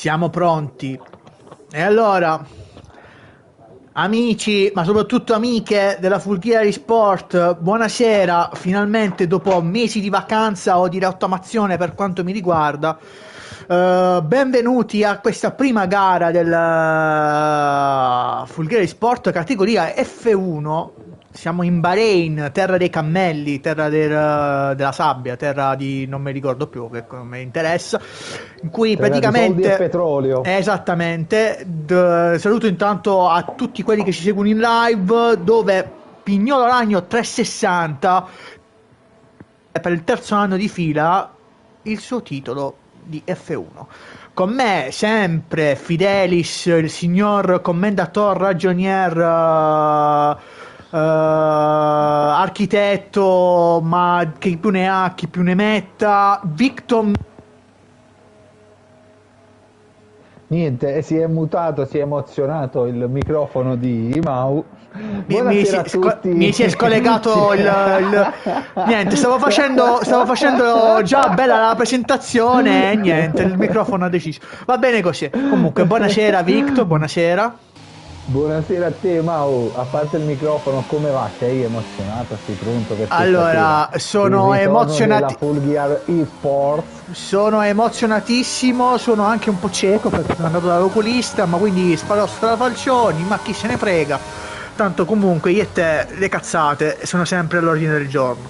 Siamo pronti. E allora, amici, ma soprattutto amiche della Fulghiera Sport, buonasera. Finalmente, dopo mesi di vacanza o di rottamazione per quanto mi riguarda, benvenuti a questa prima gara del Fulghiera Sport categoria F1. Siamo in Bahrain, terra dei cammelli, della sabbia, terra di non mi ricordo più che come interessa, in cui Terra di soldi e praticamente petrolio. esattamente saluto intanto a tutti quelli che ci seguono in live, dove Pignolo Ragno 360 per il terzo anno di fila il suo titolo di F1. Con me sempre Fidelis, il signor commendator ragionier, architetto, ma chi più ne ha, chi più ne metta, Victor. Niente, si è mutato, si è emozionato il microfono di Mau. Buonasera a Mi tutti. si è scollegato niente, stavo facendo già bella la presentazione e niente, il microfono ha deciso. Va bene così. Comunque, buonasera Victor, buonasera. Buonasera a te, Mau. A parte il microfono, come va? Sei emozionato? Sei pronto per questa sera? Allora, Il ritorno della Fulgiar eSports. sono emozionatissimo, sono anche un po' cieco perché sono andato dall'oculista, ma quindi farò strafalcioni, ma chi se ne frega. Tanto comunque io e te le cazzate sono sempre all'ordine del giorno.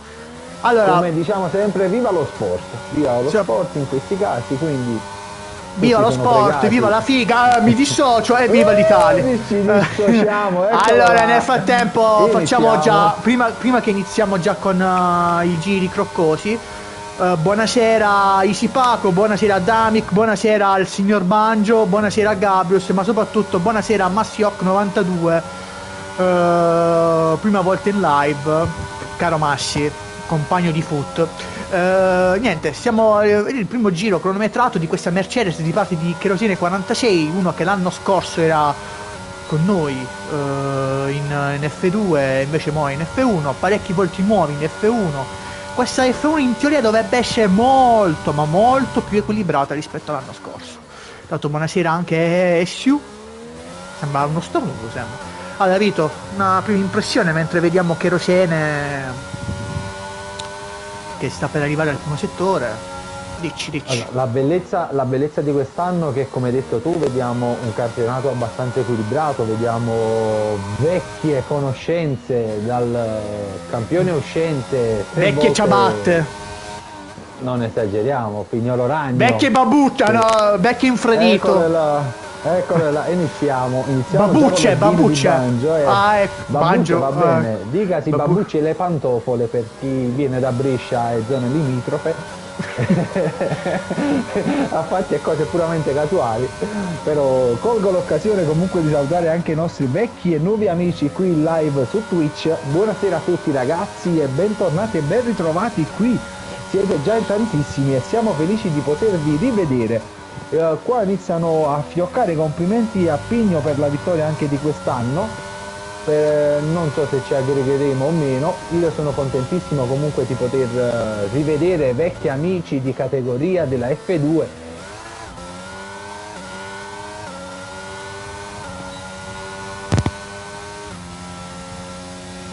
Allora, Come diciamo sempre, viva lo sport. Viva lo cioè, sport in questi casi, quindi viva tutti lo sono sport, viva pregati. la figa, mi dissocio e viva l'Italia. Ci dissociamo, eccola Allora, nel là. frattempo facciamo Iniziamo. già, prima che iniziamo già con i giri croccosi, buonasera a Isipaco, buonasera a Damik, buonasera al signor Banjo, buonasera a Gabrius, ma soprattutto buonasera a Massiok92, prima volta in live, caro Massi, compagno di foot. Niente, siamo il primo giro cronometrato di questa Mercedes di parte di Cherosene 46, uno che l'anno scorso era con noi in F2, invece mo è in F1, parecchi volti nuovi in F1. Questa F1 in teoria dovrebbe essere molto, ma molto più equilibrata rispetto all'anno scorso. Tanto buonasera anche SU, sembra uno stornuto, sembra. Allora Vito, una prima impressione mentre vediamo Cherosene che sta per arrivare al primo settore. Dici, dici. Allora, la bellezza di quest'anno è che, come hai detto tu, vediamo un campionato abbastanza equilibrato, vediamo vecchie conoscenze dal campione uscente, tre Vecchie volte, ciabatte. non esageriamo, Pignolo Ragno. Vecchie babutta, che- no, vecchie Eccole infradito. là, eccole là, iniziamo già con Babucce, lo giri di babucce. banjo. Ah, ecco, Babbucce banjo. va bene, dicasi Babu. babbucce e le pantofole per chi viene da Brescia e zone limitrofe. A fatti e cose puramente casuali, però colgo l'occasione comunque di salutare anche i nostri vecchi e nuovi amici qui in live su Twitch. Buonasera a tutti ragazzi e bentornati e ben ritrovati qui, siete già in tantissimi e siamo felici di potervi rivedere. Qua iniziano a fioccare i complimenti a Pigno per la vittoria anche di quest'anno. Non so se ci aggregheremo o meno, io sono contentissimo comunque di poter rivedere vecchi amici di categoria della F2.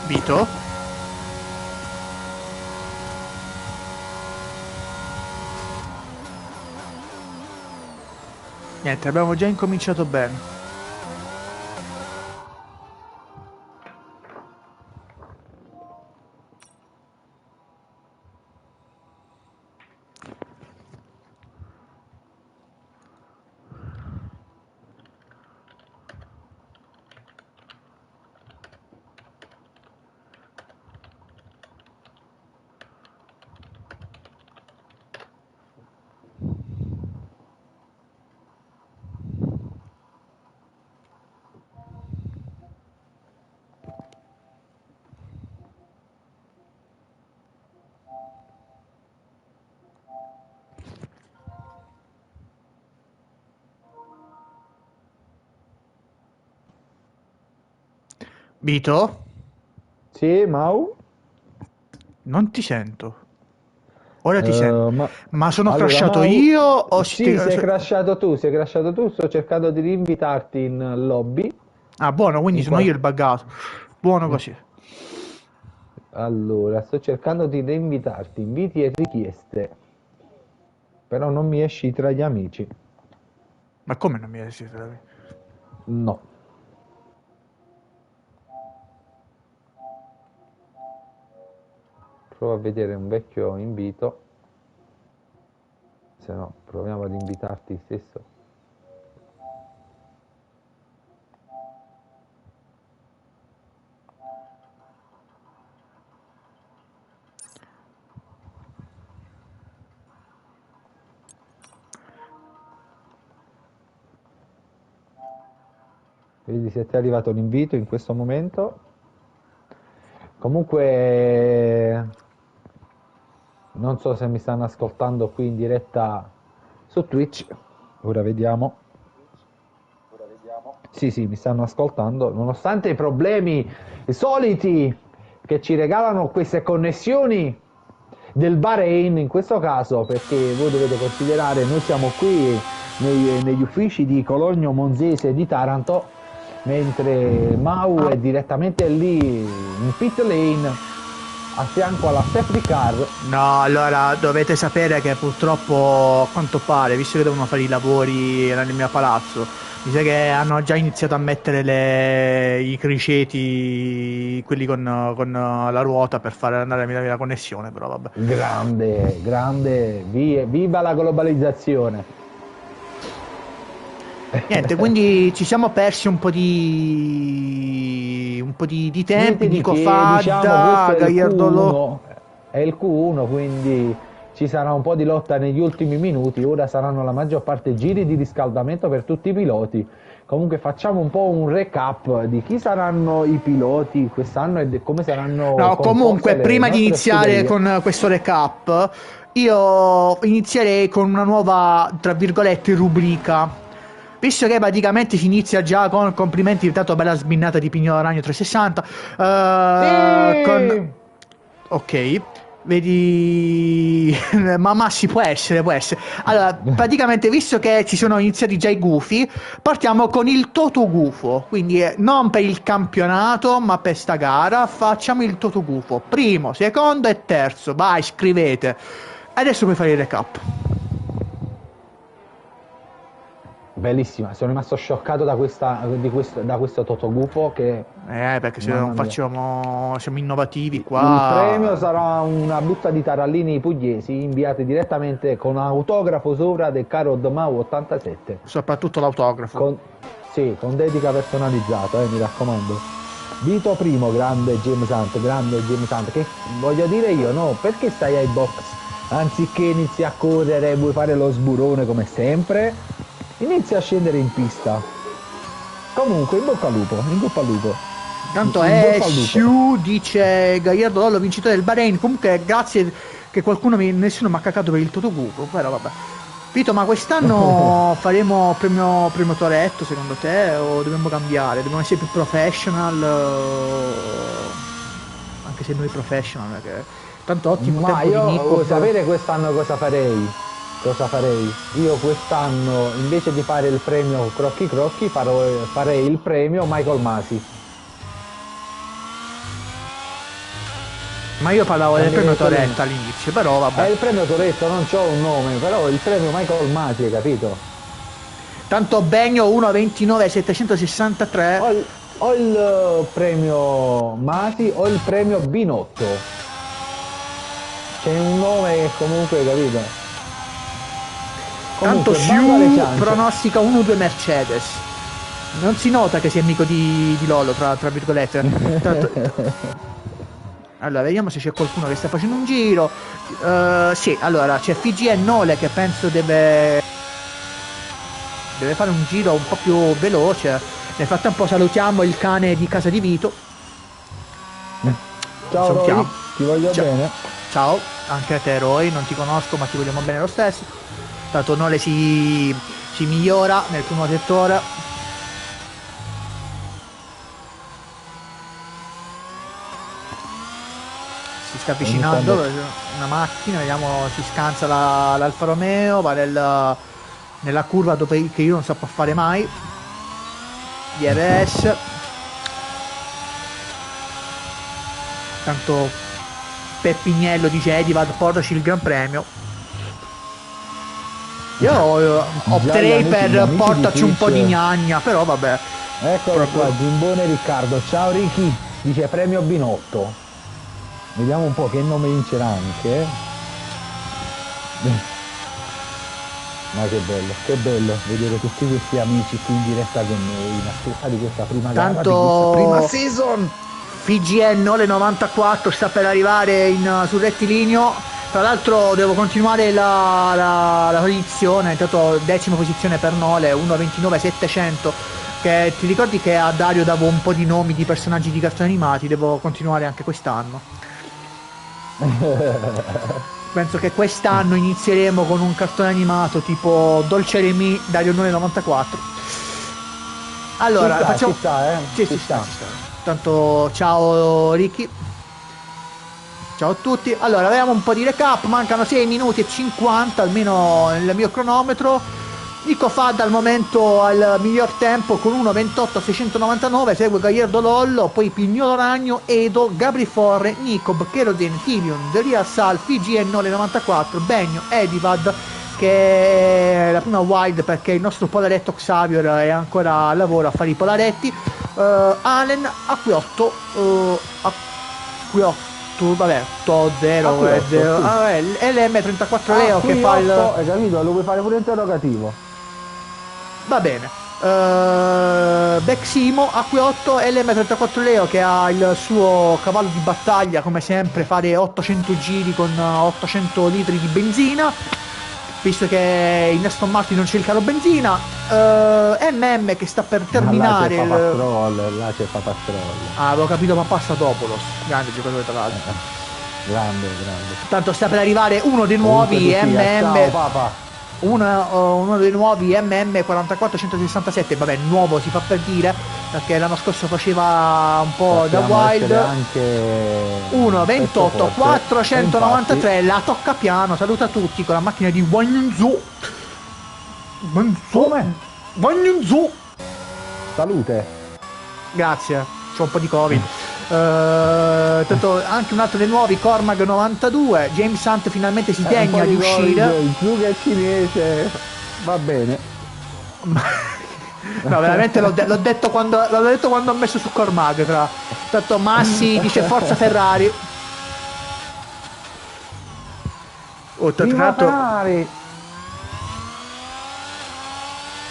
Vito? Niente, abbiamo già incominciato bene. Vito? Sì, Mau? Non ti sento. Ora ti sento. Ma Ma sono allora, crashato io o sì, sei crashato tu, sto cercando di rinvitarti in lobby. Ah, buono, quindi In sono qual- io il buggato. Buono così. Allora, sto cercando di reinvitarti, inviti e richieste, però non mi esci tra gli amici. Ma come non mi esiste? No. Prova a vedere un vecchio invito, se no proviamo ad invitarti stesso. Vedi se ti è arrivato l'invito in questo momento. Comunque, non so se mi stanno ascoltando qui in diretta su Twitch. Ora vediamo. Sì, sì, mi stanno ascoltando, nonostante i problemi soliti che ci regalano queste connessioni del Bahrain in questo caso, perché voi dovete considerare, noi siamo qui negli uffici di Cologno Monzese di Taranto, mentre Mau Ah, è direttamente lì in pit lane a fianco alla safety car. no, allora dovete sapere che purtroppo, a quanto pare, visto che devono fare i lavori nel mio palazzo, mi sa che hanno già iniziato a mettere i criceti, quelli con la ruota per fare andare la connessione, però vabbè. Grande, grande, viva la globalizzazione. Niente, quindi ci siamo persi un po' di tempi, Niente di Nico che, diciamo questo Fadda, Gaiardolo. È il Q1, quindi ci sarà un po' di lotta negli ultimi minuti, ora saranno la maggior parte giri di riscaldamento per tutti i piloti. Comunque facciamo un po' un recap di chi saranno i piloti quest'anno e come saranno No, composte comunque, le prima di nostre iniziare scuderie. con questo recap, io inizierei con una nuova, tra virgolette, rubrica. Visto che praticamente si inizia già con complimenti, tanto bella sminnata di Pignolo Ragno 360, con... Sì! Ok, vedi... ma sì, può essere, può essere. Allora, praticamente, visto che ci sono iniziati già i gufi, partiamo con il Toto Gufo, quindi non per il campionato, ma per sta gara facciamo il Toto Gufo, primo, secondo e terzo, vai, scrivete. Adesso puoi fare il recap. Bellissima, sono rimasto scioccato da questo Totogufo che, Perché se non mamma mia. facciamo, siamo innovativi Il premio qua, sarà una busta di tarallini pugliesi inviate direttamente con autografo sopra del caro Domau 87. soprattutto l'autografo. Con, sì, con dedica personalizzata, mi raccomando. Vito primo, grande James Hunt, che voglio dire io, no, perché stai ai box? Anziché inizi a correre e vuoi fare lo sburone come sempre, inizia a scendere in pista. Comunque, in bocca al lupo, in bocca al lupo. Tanto In è bocca al lupo. Siu, dice Gaiardo Lollo, vincitore del Bahrain. Comunque, grazie che nessuno mi ha cagato per il Totogufo. Però vabbè. Vito, ma quest'anno faremo premio Toretto secondo te? O dobbiamo cambiare? Dobbiamo essere più professional? Anche se noi professional, che tanto ottimo Ma tempo di io Nico. vuoi sapere quest'anno cosa farei? Cosa farei? Io quest'anno invece di fare il premio Crocchi Crocchi farei il premio Michael Masi. Ma io parlavo del premio Cambierei quello. Toretta all'inizio, però È vabbè. il premio Toretto, non c'ho un nome, però il premio Michael Masi, hai capito? Tanto Begno 1,29,763. O il premio Masi o il premio Binotto. C'è un nome che comunque, capito? Tanto Comunque, bando alle Siu ciance. pronostica 1-2 Mercedes. Non si nota che sei amico di Lolo, tra virgolette. Allora, vediamo se c'è qualcuno che sta facendo un giro. Sì, allora c'è FG e Nole che penso deve fare un giro un po' più veloce. Nel frattempo salutiamo il cane di casa di Vito. Lo Ciao Roy, salutiamo. ti voglio Ciao. bene. Ciao, anche a te Roy, non ti conosco ma ti vogliamo bene lo stesso. Tanto Nole si migliora nel primo settore. Si sta avvicinando una macchina, vediamo, si scansa l'Alfa Romeo, va nella curva dove che io non saprò fare mai. DRS. Tanto Peppignello dice Edivad, portaci il Gran Premio. Io opterei per portarci un po' di gnagna, però vabbè. Eccolo qua, Gimbone Riccardo. Ciao Ricky, dice premio Binotto. Vediamo un po' che nome vincerà anche. Ma che bello vedere tutti questi amici qui in diretta con noi in attesa di questa prima gara, di questa prima season. FIGN Nole 94 sta per arrivare sul rettilineo. Tra l'altro devo continuare la posizione, intanto 10ª posizione per Nole, 1.29.700, che ti ricordi che a Dario davo un po' di nomi di personaggi di cartoni animati, devo continuare anche quest'anno. Penso che quest'anno inizieremo con un cartone animato tipo Dolce Remi, Dario Nole 94. Allora, facciamo... Ci sta. Tanto ciao Ricky. Ciao a tutti. Allora, vediamo un po' di recap. Mancano 6 minuti e 50 almeno nel mio cronometro. Nico Fadda al momento al miglior tempo con 1.28.699. Segue Gagliardo Lollo, poi Pignolo Ragno, Edo, Gabri Forre, Nicob, Keroden, Tyrion, The Real Sal, FGN Nole 94, Begno, Edivad, che è la prima wild perché il nostro polaretto Xavier è ancora al lavoro a fare i polaretti. Allen, Acquiotto, vabbè, Todd 0, LM34 Leo che fa il... Hai capito? Lo vuoi fare pure interrogativo? Va bene. Beximo, Acquiotto, LM34 Leo che ha il suo cavallo di battaglia, come sempre, fare 800 giri con 800 litri di benzina, visto che in Aston Martin non c'è il caro benzina. MM che sta per terminare là c'è Papastrol. avevo capito Papastatopoulos, grande giocatore tra l'altro. Grande. Tanto sta per arrivare uno dei nuovi MM. Uno dei nuovi MM 44167, vabbè, nuovo si fa per dire, perché l'anno scorso faceva un po' da wild. Anche 1.28 493, la tocca piano, saluta tutti con la macchina di Guangzhou. Salute. Grazie, c'ho un po' di covid. Tanto anche un altro dei nuovi, Cormag 92, James Hunt finalmente si degna di uscire. Il Zug è cinese, va bene. No, veramente l'ho detto quando ho messo su Cormag. Tanto Massi dice forza Ferrari. Ferrari.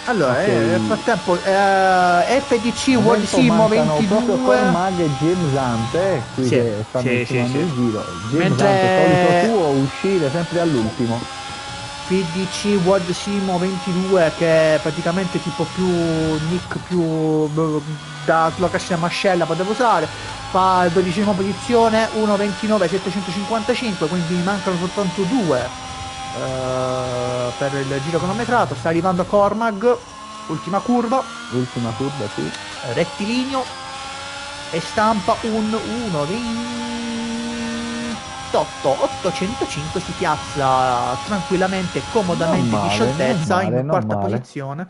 Allora, nel frattempo FDC World Simo 22 Cormag e James Hunt qui che stanno il giro. James Hunt solito suo uscire sempre all'ultimo. FDC World Simo 22 che è praticamente tipo più nick più da sulla cascina mascella potevo usare, fa 12ª posizione, 1.29.755, quindi mancano soltanto 2 per il giro cronometrato. Sta arrivando Cormag, ultima curva sì, rettilineo e stampa un 1.28.805, si piazza tranquillamente, comodamente, di scioltezza in quarta posizione.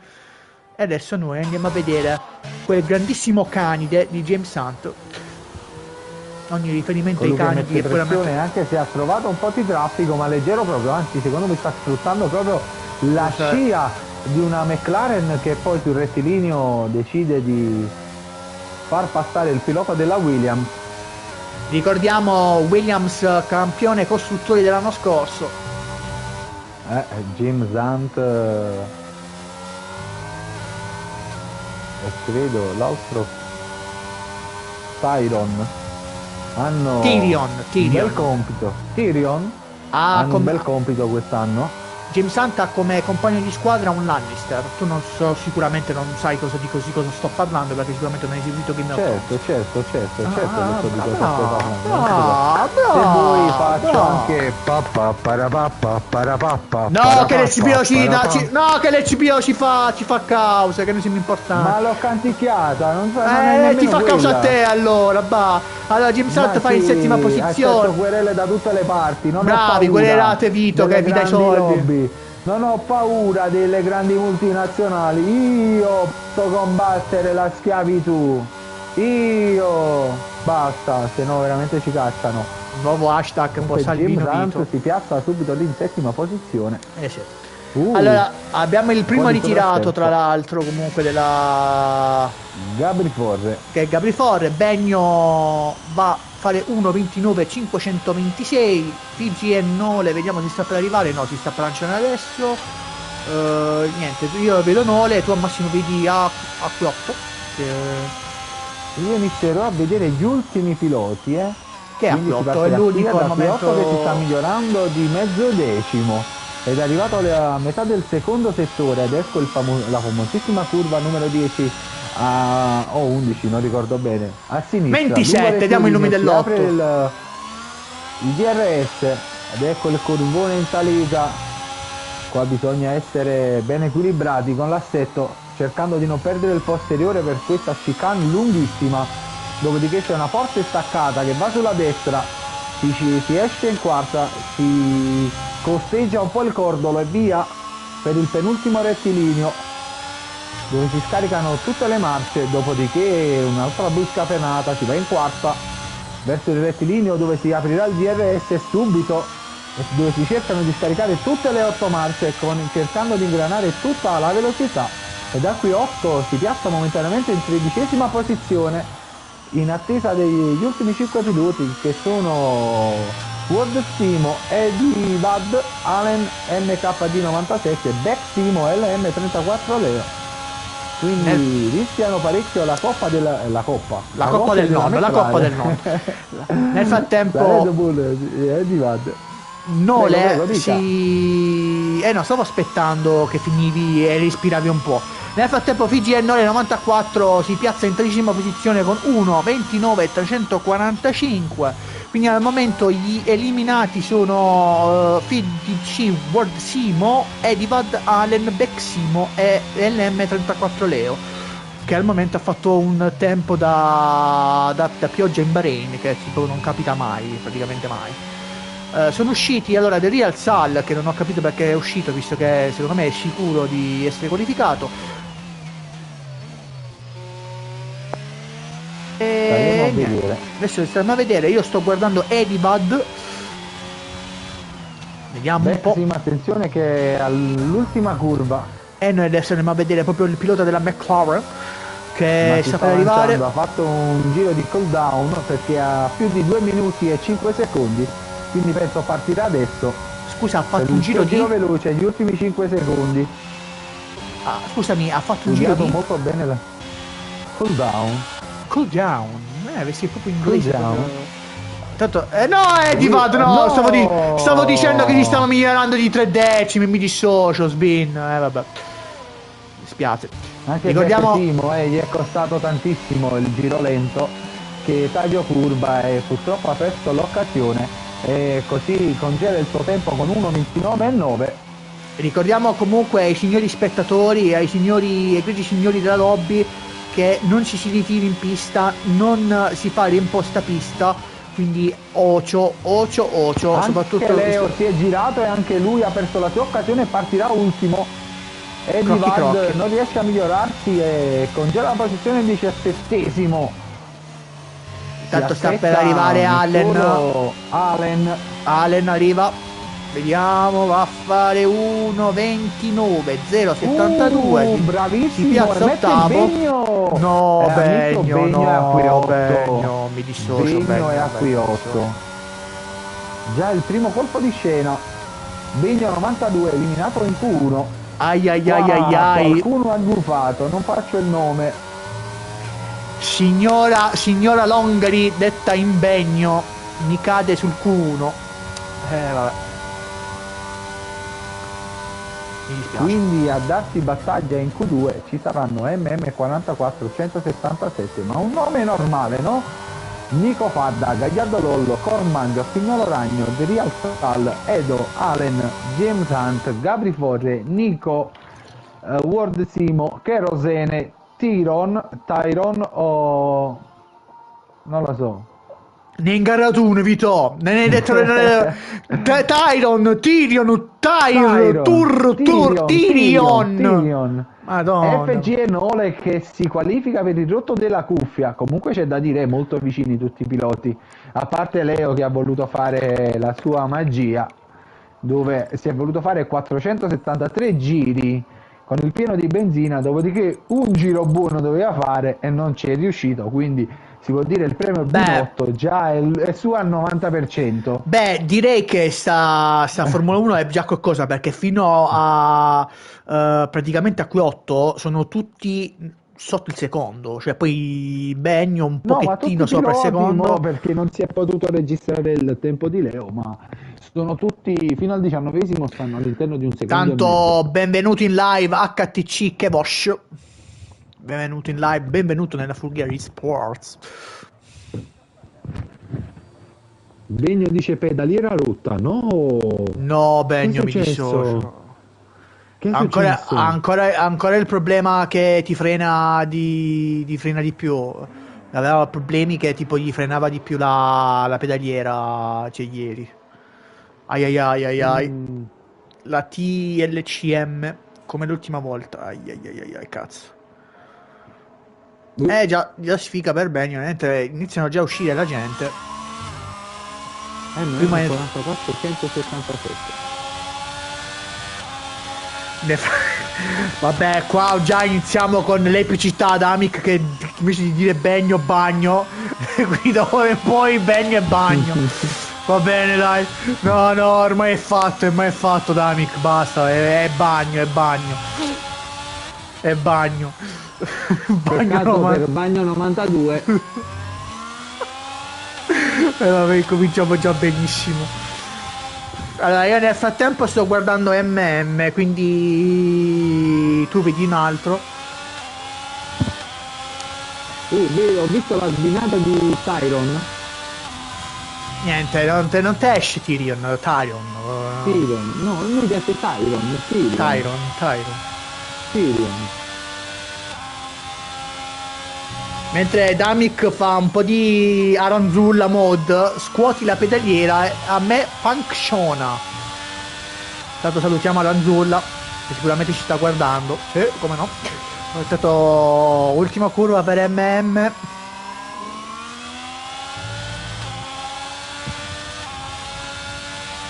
E adesso noi andiamo a vedere quel grandissimo canide di James Hunt. Ogni riferimento ai canidi è puramente, anche se ha trovato un po' di traffico, ma leggero proprio, anzi secondo me sta sfruttando proprio la scia di una McLaren che poi sul rettilineo decide di far passare il pilota della Williams. Ricordiamo Williams campione costruttori dell'anno scorso. James Hunt e credo l'altro Tyron hanno Tyrion. un bel compito. Tyrion hanno un bel compito quest'anno. James Hunt ha come compagno di squadra un Lannister. Tu non so, sicuramente non sai cosa sto parlando, perché sicuramente non hai seguito Game of Thrones. Certo, che so di cosa stai bravo, parlando. Se vuoi faccio bravo. anche No, che l'HBO no, che l'HBO ci fa causa, che noi siamo importanti. Ma l'ho canticchiata, non è nemmeno ti fa causa a quella. te allora, bah. Allora James Hunt fa in settima posizione. Accetto querele da tutte le parti, non Bravi, ho paura querelate Vito che vi dai soldi. lobby. Non ho paura delle grandi multinazionali, io posso combattere la schiavitù. Io basta, se no veramente ci cacciano. Nuovo hashtag un po' Salvino Vito. Si piazza subito lì in settima posizione. Sì. Allora, abbiamo il primo ritirato tra l'altro comunque della Gabri Forre. Che è Gabri Forre. Begno va a fare 1.29.526. FIGN Nole, vediamo se sta per arrivare. No, si sta per lanciare adesso. Niente, io vedo Nole, tu al massimo vedi A8. Io inizierò a vedere gli ultimi piloti, Che A8 è l'unico al momento che si sta migliorando di mezzo decimo. Ed è arrivato a metà del secondo settore ed ecco la famosissima curva numero 10 o 11, non ricordo bene, a sinistra 27, diamo i nomi dell'otto, il DRS ed ecco il curvone in salita. Qua bisogna essere ben equilibrati con l'assetto, cercando di non perdere il posteriore per questa chicane lunghissima. Dopodiché c'è una forte staccata che va sulla destra, si esce in quarta, si costeggia un po' il cordolo e via per il penultimo rettilineo, dove si scaricano tutte le marce. Dopodiché un'altra brusca frenata, si va in quarta verso il rettilineo dove si aprirà il DRS subito, dove si cercano di scaricare tutte le 8 marce cercando di ingranare tutta la velocità, e da qui 8 si piazza momentaneamente in 13ª posizione in attesa degli ultimi 5 piloti, che sono World Simo, Eddie Bad, Allen MKD97 e Beck Simo LM34 Leo. Quindi rischiano parecchio la Coppa del Nord. Nel frattempo Red Bull, Eddie Bad. Nole no, stavo aspettando che finivi e respiravi un po'. Nel frattempo FIGN Nole 94 si piazza in 13ª posizione con 1.29.345. Quindi al momento gli eliminati sono FDC World Simo, Edivad, Allen, Beck Simo e LM34 Leo, che al momento ha fatto un tempo da pioggia in Bahrain, che tipo non capita mai, praticamente mai. Sono usciti allora The Real Sal, che non ho capito perché è uscito, visto che secondo me è sicuro di essere qualificato. Adesso stiamo a vedere, io sto guardando Edivad, vediamo un po'. Sì, ma attenzione che all'ultima curva noi adesso andiamo a vedere proprio il pilota della McLaren che sta per arrivare. Ha fatto un giro di cooldown perché ha più di 2 minuti e 5 secondi, quindi penso partirà adesso. Scusa, ha fatto un giro veloce, gli ultimi 5 secondi. Scusami, ha fatto un giro di molto bene la cooldown. Avessi proprio inglese. Tanto, no, Edivad, no, stavo dicendo che gli stavo migliorando di 3 decimi, mi dissocio, Sbin, vabbè. Mi spiace. Anche ricordiamo Timo, gli è costato tantissimo il giro lento, che taglio curva e purtroppo ha perso l'occasione e così congela il suo tempo con 1.29.9. Ricordiamo comunque ai signori spettatori e ai egregi signori della lobby che non ci si ritira in pista, non si fa l'imposta pista, quindi ocio, soprattutto Leo si è girato e anche lui ha perso la sua occasione e partirà ultimo. Edivad non riesce a migliorarsi e congela la posizione in 17esimo. Intanto sta per arrivare Allen arriva. Vediamo, va a fare 1.29.072. Bravissimo, si piazza ottavo. No, Begno, mi dissocio. Begno è a qui 8. Già il primo colpo di scena. Begno 92 eliminato in Q1. Ai. Qualcuno ha gufato, non faccio il nome. Signora Longari, detta in Begno, mi cade sul Q1. Vabbè. Mi dispiace. Quindi a darsi battaglia in Q2 ci saranno MM44 167, ma un nome normale, no? Nico Fadda, Gagliardo Lollo, Cormang, Fignolo Ragno, The Real Sal, Edo, Allen, James Hunt, Gabri Forre, Nico, Ward Simo, Kerosene, Tyron o... non lo so. Ne ingarratune, Vito. Ne hai detto Tyron, Tyrion. Madonna. FGN Ole che si qualifica per il rotto della cuffia. Comunque c'è da dire molto vicini tutti i piloti, a parte Leo che ha voluto fare la sua magia, dove si è voluto fare 473 giri con il pieno di benzina, dopodiché un giro buono doveva fare e non ci è riuscito, quindi si può dire il premio Binotto già è su al 90%. Beh, direi che sta Formula 1 è già qualcosa, perché fino a praticamente a Q8 sono tutti sotto il secondo, cioè poi Bagno un pochettino sopra il secondo. Perché non si è potuto registrare il tempo di Leo, ma sono tutti fino al 19esimo, stanno all'interno di un secondo. Tanto benvenuto in live HTC Kevosh. Benvenuto in live, benvenuto nella Fulgari Sports. Begno dice pedaliera rotta, no Begno, mi dissocio. Che è ancora il problema che ti frena di frena di più. Aveva problemi che tipo gli frenava di più la pedaliera, cioè ieri. Ai. La TLCM come l'ultima volta. Ai cazzo. Già sfiga per Begno, iniziano già a uscire la gente. Prima è 44 177. Vabbè, qua già iniziamo con l'epicità ad Amic che invece di dire Begno bagno, qui dopo e poi Begno e bagno. Va bene, dai. No, ormai è fatto Damic, basta, è bagno. È bagno. Per bagno 92. Vabbè, cominciamo già benissimo. Allora, io nel frattempo sto guardando MM, quindi tu vedi un altro. Ho visto la sbinata di Tyron. Niente, non te esce Tyrion. No, lui piace Tyron. Tyrion. Mentre Damic fa un po' di Aranzulla mod, scuoti la pedaliera, a me funziona. Tanto salutiamo Aranzulla, che sicuramente ci sta guardando. Come no. È stato ultima curva per MM.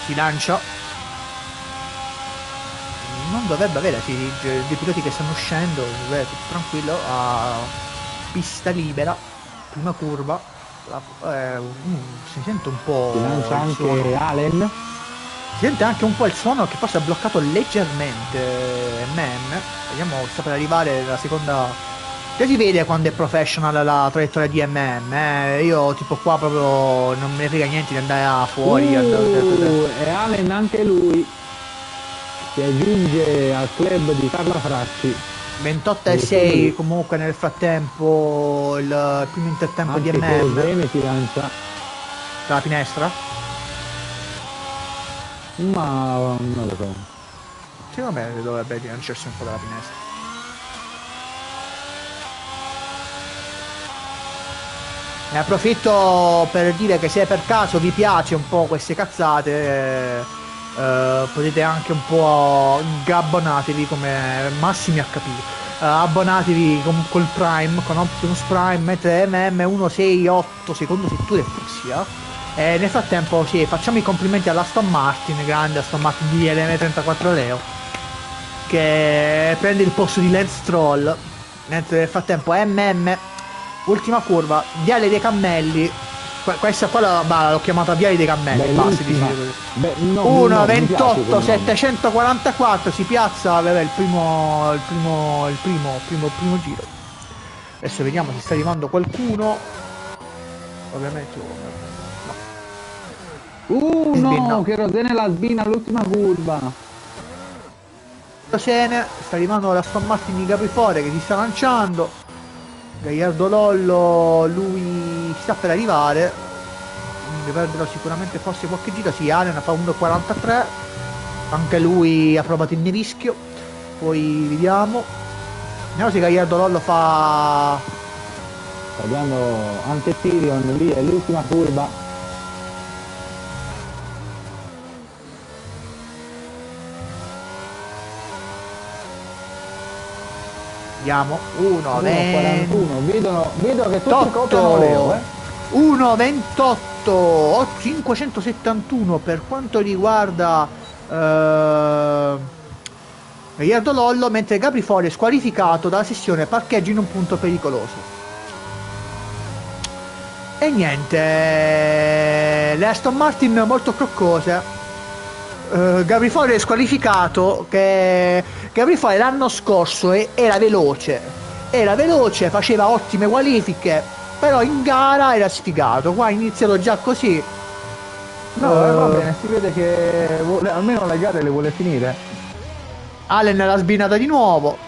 Si lancia. Non dovrebbe avere dei piloti che stanno uscendo, tutto tranquillo. Pista libera, prima curva, si sente un po'. Si lancia anche Allen. Si sente anche un po' il suono che forse ha bloccato leggermente MM. Vediamo, sta per arrivare la seconda. Già si vede quando è professional la traiettoria di MM. Io tipo qua proprio non mi frega niente di andare fuori. E Allen anche lui si aggiunge al club di Carla Fracci. 28,6 comunque nel frattempo il primo intertempo anche di MM. Bene si lancia dalla finestra? Ma non lo so. Secondo me dovrebbe lanciarsi un po' dalla finestra. Ne approfitto per dire che se per caso vi piace un po' queste cazzate potete anche un po' abbonatevi come Massimi HP. Abbonatevi col Prime, con Optimus Prime, mentre MM 168 secondo setture sia. E nel frattempo sì, facciamo i complimenti all'Aston Martin, grande Aston Martin di LM34 Leo, che prende il posto di Lance Stroll. Mentre nel frattempo MM, ultima curva, Viale dei Cammelli. Questa qua l'ho chiamata Viale dei Cammelli. 1.28 744 si piazza il primo giro. Adesso vediamo se sta arrivando qualcuno. Ovviamente no, Kerosene la sbina all'ultima curva. Kerosene, sta arrivando la Aston Martin di Gabrifore che si sta lanciando. Gaiardo Lollo, lui sta per arrivare, quindi perderò sicuramente forse qualche giro. Sì, Allen fa 1.43, anche lui ha provato il nevischio, poi vediamo se Gaiardo Lollo fa... Sta arrivando anche Tyrion, lì è l'ultima curva. Vediamo 1.41, vedo che tutti copiano Leo, 1.28 571 per quanto riguarda Gaiardo Lollo, mentre Gabrifoli è squalificato dalla sessione parcheggio in un punto pericoloso. E niente, le Aston Martin molto croccose. Gabrifoli è squalificato, che Gabrifoli l'anno scorso era veloce, faceva ottime qualifiche, però in gara era sfigato. Qua ha iniziato già così. No, va bene, si vede che almeno le gare le vuole finire. Allen l'ha sbinata di nuovo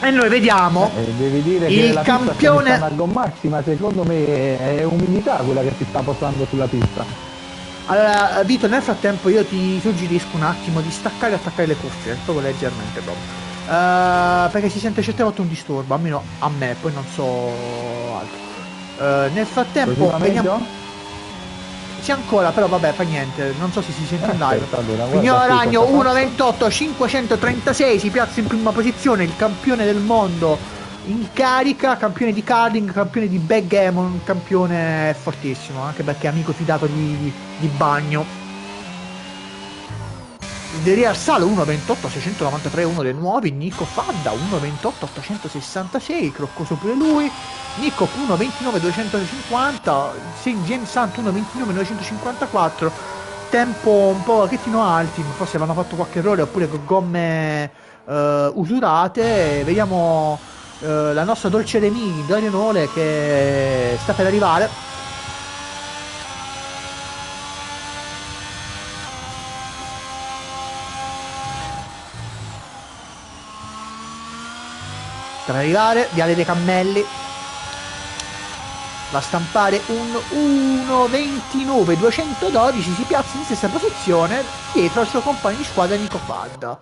e noi vediamo devi dire che il la campione pista a gommarsi, ma secondo me è umidità quella che si sta portando sulla pista. Allora Vito, nel frattempo io ti suggerisco un attimo di staccare e attaccare le cuffie, proprio leggermente proprio, perché si sente certe volte un disturbo, almeno a me, poi non so altro. Nel frattempo vediamo. C'è ancora, però vabbè, fa niente, non so se si sente in live. Pignolo Ragno 1.28 536, si piazza in prima posizione, il campione del mondo in carica, campione di karting, campione di backgammon, campione fortissimo, anche perché è amico fidato di Bagno. Deria Salo 1.28 693, uno dei nuovi. Nico Fadda 1.28 866, croccoso pure lui. Nico 1.29 250, St. James Sant 1.29 954, tempo un po' pochettino alti, forse avranno fatto qualche errore oppure con gomme usurate. Vediamo la nostra dolce Remy Dario Nole che sta per arrivare. Sta per arrivare Viale dei Cammelli, va a stampare un 1.29 212, si piazza in stessa posizione dietro al suo compagno di squadra Nico Fadda.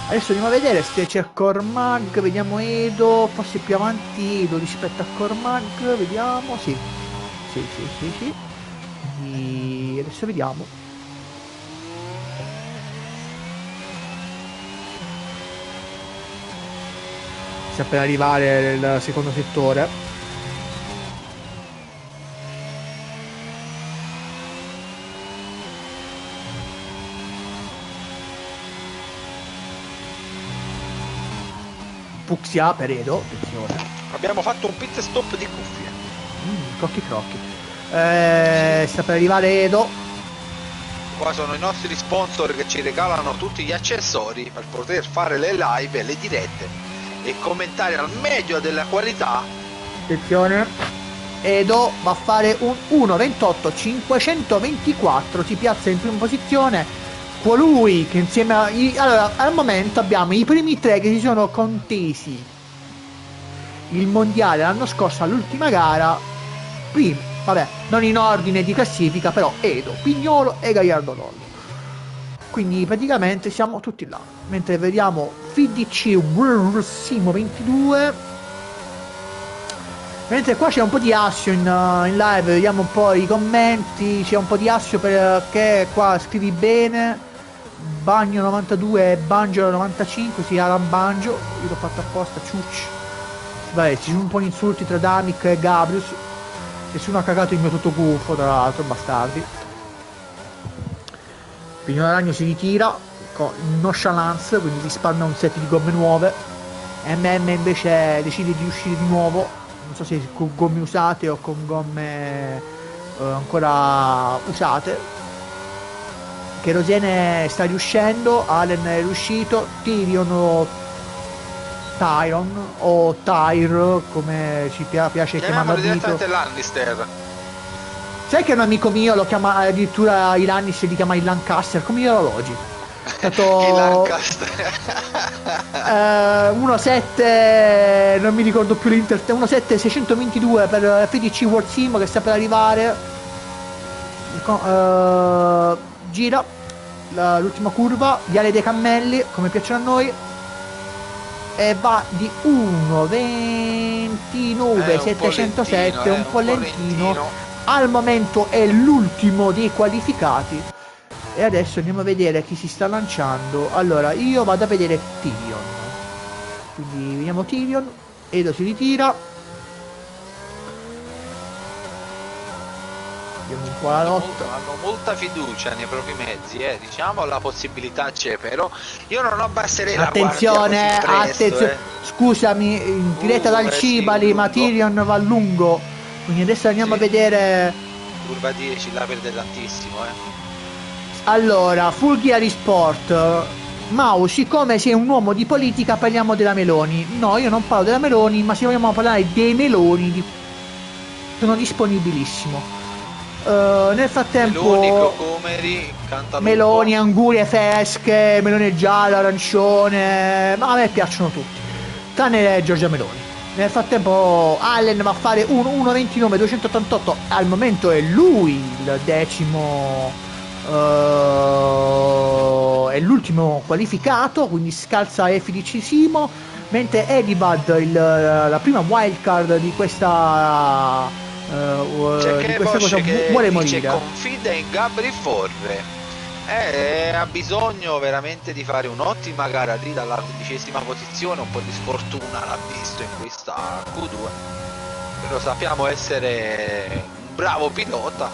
Adesso andiamo a vedere Stecer Cormag, vediamo Edo, forse più avanti Edo rispetto a Cormag, vediamo, sì. E adesso vediamo. Sta per arrivare il secondo settore. Fucsia per Edo, attenzione. Abbiamo fatto un pit stop di cuffie. Crocchi. Sta per arrivare Edo. Qua sono i nostri sponsor che ci regalano tutti gli accessori per poter fare le live e le dirette e commentare al meglio della qualità. Attenzione. Edo va a fare un 1.28 524, si piazza in prima posizione. Colui che insieme a... Allora, al momento abbiamo i primi tre che si sono contesi il mondiale l'anno scorso all'ultima gara. Prima, vabbè, non in ordine di classifica, però Edo, Pignolo e Gaiardo Lollo. Quindi praticamente siamo tutti là. Mentre vediamo FDC Simo 22. Mentre qua c'è un po' di assio in live, vediamo un po' i commenti. C'è un po' di assio perché qua scrivi bene. Bagno 92 e Banjo 95, sì, Alan Banjo, io l'ho fatto apposta, ciucci. Vabbè, ci sono un po' di insulti tra Damic e Gabrius. Nessuno ha cagato il mio tutto gufo, tra l'altro, bastardi. Pignolo Ragno si ritira con nonchalance, quindi risparmia un set di gomme nuove. MM invece decide di uscire di nuovo, non so se con gomme usate o con gomme ancora usate. Kerosene sta riuscendo, Allen è riuscito, Tyrion o Tyre, come ci piace chiamarlo direttamente Lannister. Sai che un amico mio lo chiama addirittura i Lannister, li chiama il Lancaster, come gli orologi. Stato I Lancaster. 1-7, non mi ricordo più l'Inter, 1-7 622 per FDC World Sim che sta per arrivare. Gira l'ultima curva, Viale dei Cammelli, come piacciono a noi, e va di 1.29 707, un po' lentino. Al momento è l'ultimo dei qualificati. E adesso andiamo a vedere chi si sta lanciando. Allora, io vado a vedere Tyrion. Quindi vediamo Tyrion. Edo si ritira. Vediamo un po' la lotta. Hanno molta fiducia nei propri mezzi, diciamo, la possibilità c'è, però io non abbasserei la attenzione, guardia così presto, attenzione. Scusami, in diretta dal Cibali, sì, ma Tyrion va a lungo. Quindi adesso andiamo a vedere. Curva 10, la perde tantissimo, Allora, Full Gear Sport. Mau, siccome sei un uomo di politica, parliamo della Meloni. No, io non parlo della Meloni, ma se vogliamo parlare dei Meloni, sono disponibilissimo. Nel frattempo Meloni, Crocomeri, Cantalupo. Meloni, angurie fresche, melone giallo, arancione, ma a me piacciono tutti, tranne Giorgia Meloni. Nel frattempo Allen va a fare 1.29 288, al momento è lui il decimo, è l'ultimo qualificato, quindi scalza FDC Simo, mentre Edivad, la prima wildcard di questa c'è di questa cosa vuole morire. Confida in Gabri Forre, ha bisogno veramente di fare un'ottima gara lì dalla 15ª posizione. Un po' di sfortuna l'ha visto in questa Q2, però sappiamo essere un bravo pilota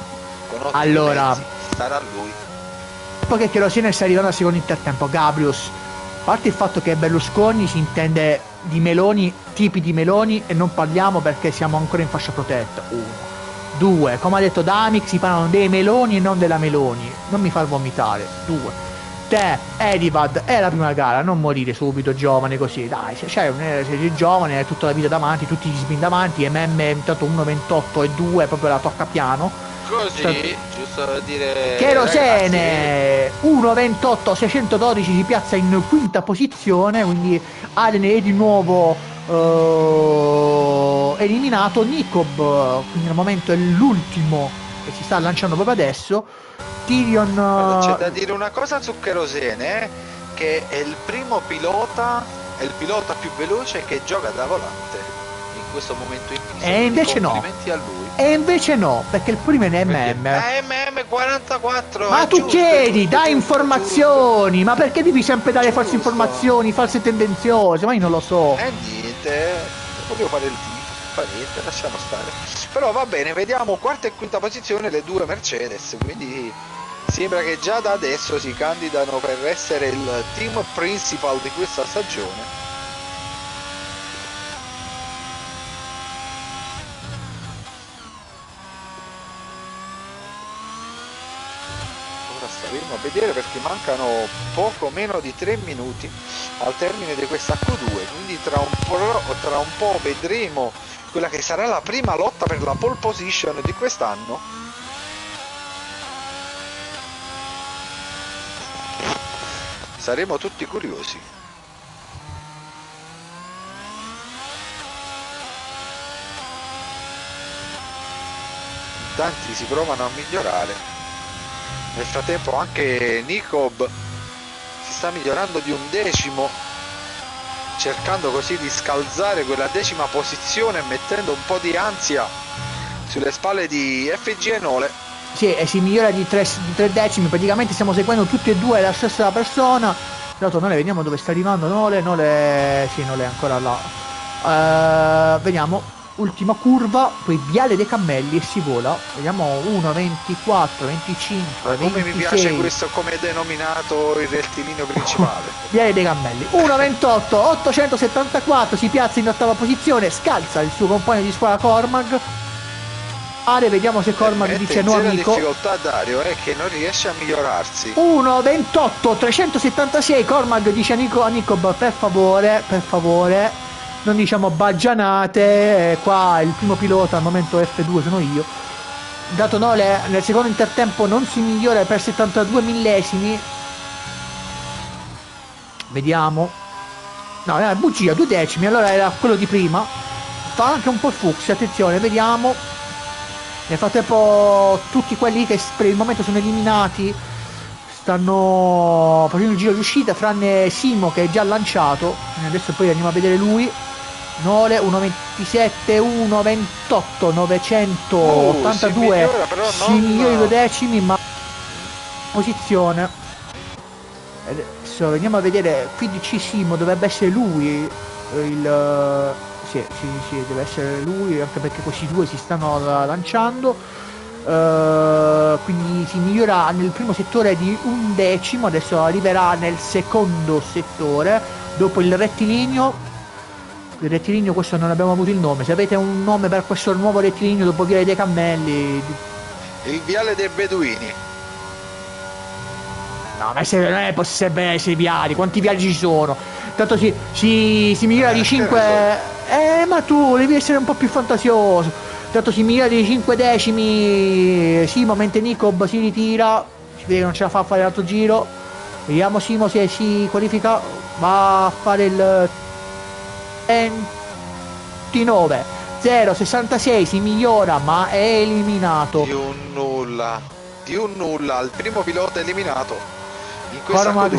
con ottimi mezzi. Sarà lui. Poi che Rosine sta arrivando al secondo intertempo. Gabrius, a parte il fatto che Berlusconi si intende di Meloni, tipi di Meloni, e non parliamo perché siamo ancora in fascia protetta. 1. 2, come ha detto Damix, si parlano dei Meloni e non della Meloni. Non mi far vomitare. 2. Te, Edivad, è la prima gara, non morire subito giovane così. Dai, se sei giovane, hai tutta la vita davanti, tutti gli spin davanti. MM intanto 1.28 e 2, proprio la tocca piano. Così, giusto per dire. Cherosene 1.28 612 si piazza in quinta posizione, quindi Allen è di nuovo eliminato. Nikob quindi al momento è l'ultimo che si sta lanciando proprio adesso. Tyrion, c'è da dire una cosa su Cherosene, che è il primo pilota, è il pilota più veloce che gioca da volante in questo momento in pista. E invece no. Complimenti a lui. E invece no, perché il primo è MM. MM 44. Ma tu giusto, chiedi, dai giusto, informazioni, ma perché devi sempre dare false informazioni, false tendenziose? Ma io non lo so. Niente, volevo fare il tifo, fa niente, lasciamo stare. Però va bene, vediamo quarta e quinta posizione le due Mercedes, quindi sembra che già da adesso si candidano per essere il team principal di questa stagione. Staremo a vedere perché mancano poco meno di 3 minuti al termine di questa Q2, quindi tra un po' vedremo quella che sarà la prima lotta per la pole position di quest'anno. Saremo tutti curiosi. Tanti si provano a migliorare. Nel frattempo anche Nikob si sta migliorando di un decimo, cercando così di scalzare quella decima posizione, mettendo un po' di ansia sulle spalle di FG e Nole. Sì, e si migliora di 3 decimi, praticamente stiamo seguendo tutti e due la stessa persona. Dato Nole, vediamo dove sta arrivando Nole, sì, Nole è ancora là. Vediamo. Ultima curva, poi Viale dei Cammelli e si vola. Vediamo 1, 24, 25, 26. Come mi piace questo, come è denominato il rettilineo principale. Viale dei Cammelli 1, 28, 874, si piazza in ottava posizione, scalza il suo compagno di squadra Cormag. Vediamo se Cormag dice no amico. La difficoltà Dario è che non riesce a migliorarsi. 1, 28, 376, Cormag dice a Nikob per favore. Non diciamo baggianate, qua il primo pilota al momento F2 sono io. Dato Nole nel secondo intertempo non si migliora per 72 millesimi. Vediamo. No, era bugia, 2 decimi, allora era quello di prima. Fa anche un po' il Fuchs, attenzione, vediamo. Nel frattempo tutti quelli che per il momento sono eliminati stanno facendo il giro di uscita, tranne Simo che è già lanciato. Adesso poi andiamo a vedere lui. Nole 1.27, 1.28, 982, si migliori 2 decimi, ma posizione. Adesso veniamo a vedere PDC Simo, dovrebbe essere lui il... Sì, deve essere lui, anche perché questi due si stanno lanciando. Quindi si migliora nel primo settore di 1 decimo, adesso arriverà nel secondo settore, dopo il rettilineo. Il rettilineo, questo non abbiamo avuto il nome. Se avete un nome per questo nuovo rettilineo dopo Viale dei Cammelli... Il Viale dei Beduini. No, ma se non è possibile essere viali, quanti viali ci sono? Tanto si migliora di 5... ma tu devi essere un po' più fantasioso. Tanto si migliora di 5 decimi Simo, mentre Nicob si ritira. Si vede che non ce la fa a fare l'altro giro. Vediamo Simo se si qualifica. Va a fare il 29 0,66, si migliora ma è eliminato. Di un nulla, il primo pilota eliminato in questa Cormac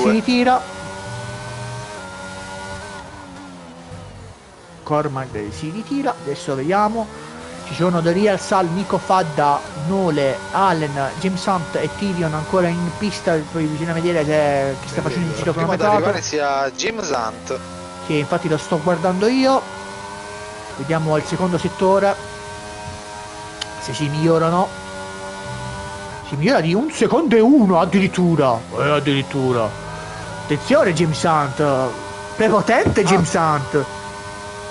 si ritira. Adesso vediamo. Ci sono The Real Sal, Nico Fadda, Nole, Allen, James Hunt e Tyrion ancora in pista. Poi bisogna vedere se chi sta facendo il giro cronometrato. Prima sia James Hunt. Sì, infatti lo sto guardando io. Vediamo il secondo settore se si migliorano. Si migliora di 1 secondo e 1 addirittura. Attenzione James Hunt, prepotente James Hunt.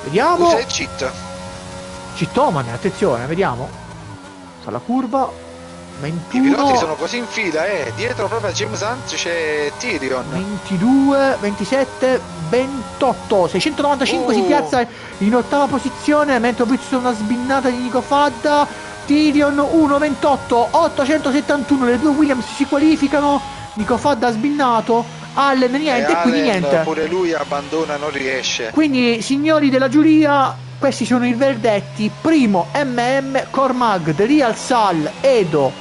Vediamo. Usa il cheat. Cittomane, attenzione, vediamo. Fa la curva. 21. I piloti sono così in fila, dietro proprio a James Hunt c'è Tyrion. 22, 27, 28, 695 si piazza in ottava posizione, mentre ho visto una sbinnata di Nico Fadda. Tyrion 1.28, 871, le due Williams si qualificano. Nico Fadda ha sbinnato, Allen niente, e quindi Allen, niente. Pure lui abbandona, non riesce. Quindi, signori della giuria, questi sono i verdetti. Primo MM, Cormag, The Real Sal, Edo,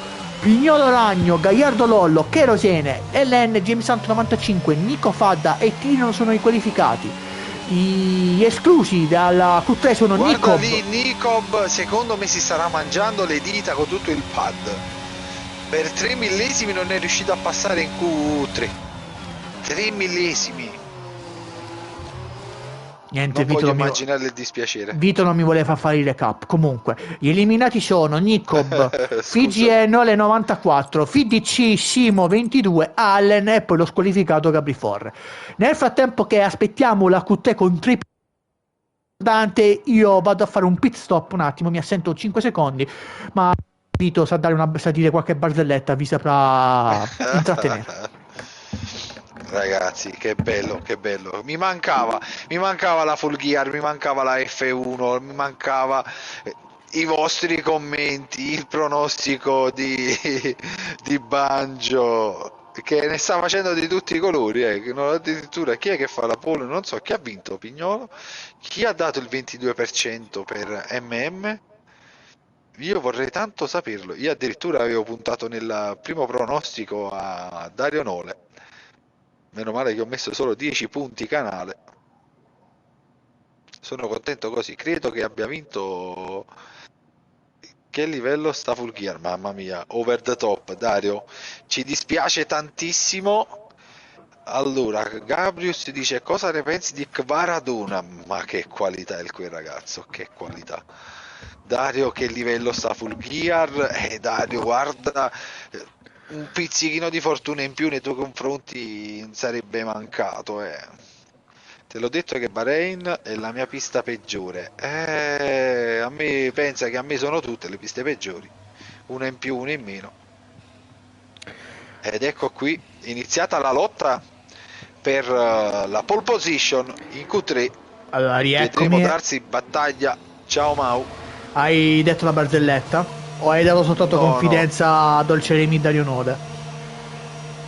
Pignolo Ragno, Gagliardo Lollo, Cherosene, LN, James Hunt 95, Nico Fadda e Tyrion sono i qualificati. Gli esclusi dalla Q3 sono Guarda Nicob. lì, Nicob secondo me si starà mangiando le dita con tutto il pad. Per 3 millesimi non è riuscito a passare in Q3. 3 millesimi. Niente, Non Vito voglio non mi... immaginare il dispiacere. Vito non mi vuole far fare il recap. Comunque, gli eliminati sono Nicob, FGE Nole 94, FDC Simo 22, Allen e poi lo squalificato Gabriforre. Nel frattempo che aspettiamo la QT con triplo Dante, io vado a fare un pit stop un attimo, mi assento 5 secondi, ma Vito sa dire qualche barzelletta, vi saprà intrattenere. Ragazzi, che bello, che bello. Mi mancava la Full Gear, mi mancava la F1, mi mancava i vostri commenti, il pronostico di Banjo, che ne sta facendo di tutti i colori, che non addirittura chi è che fa la pole, non so chi ha vinto, Pignolo, chi ha dato il 22% per MM. Io vorrei tanto saperlo. Io addirittura avevo puntato nel primo pronostico a Dario Nole. Meno male che ho messo solo 10 punti canale. Sono contento così. Credo che abbia vinto. Che livello sta Full Gear? Mamma mia, over the top. Dario, ci dispiace tantissimo. Allora, Gabrius dice: cosa ne pensi di Kvaraduna? Ma che qualità è quel ragazzo, che qualità. Dario, che livello sta Full Gear? Dario, guarda, un pizzichino di fortuna in più nei tuoi confronti sarebbe mancato. Te l'ho detto che Bahrain è la mia pista peggiore. A me pensa che a me sono tutte le piste peggiori, una in più, una in meno. Ed ecco qui iniziata la lotta per la pole position in Q3. Allora, Vedremo darsi battaglia. Ciao Mau. Hai detto la barzelletta? O hai dato soltanto confidenza a Dolce Remi Dario Node?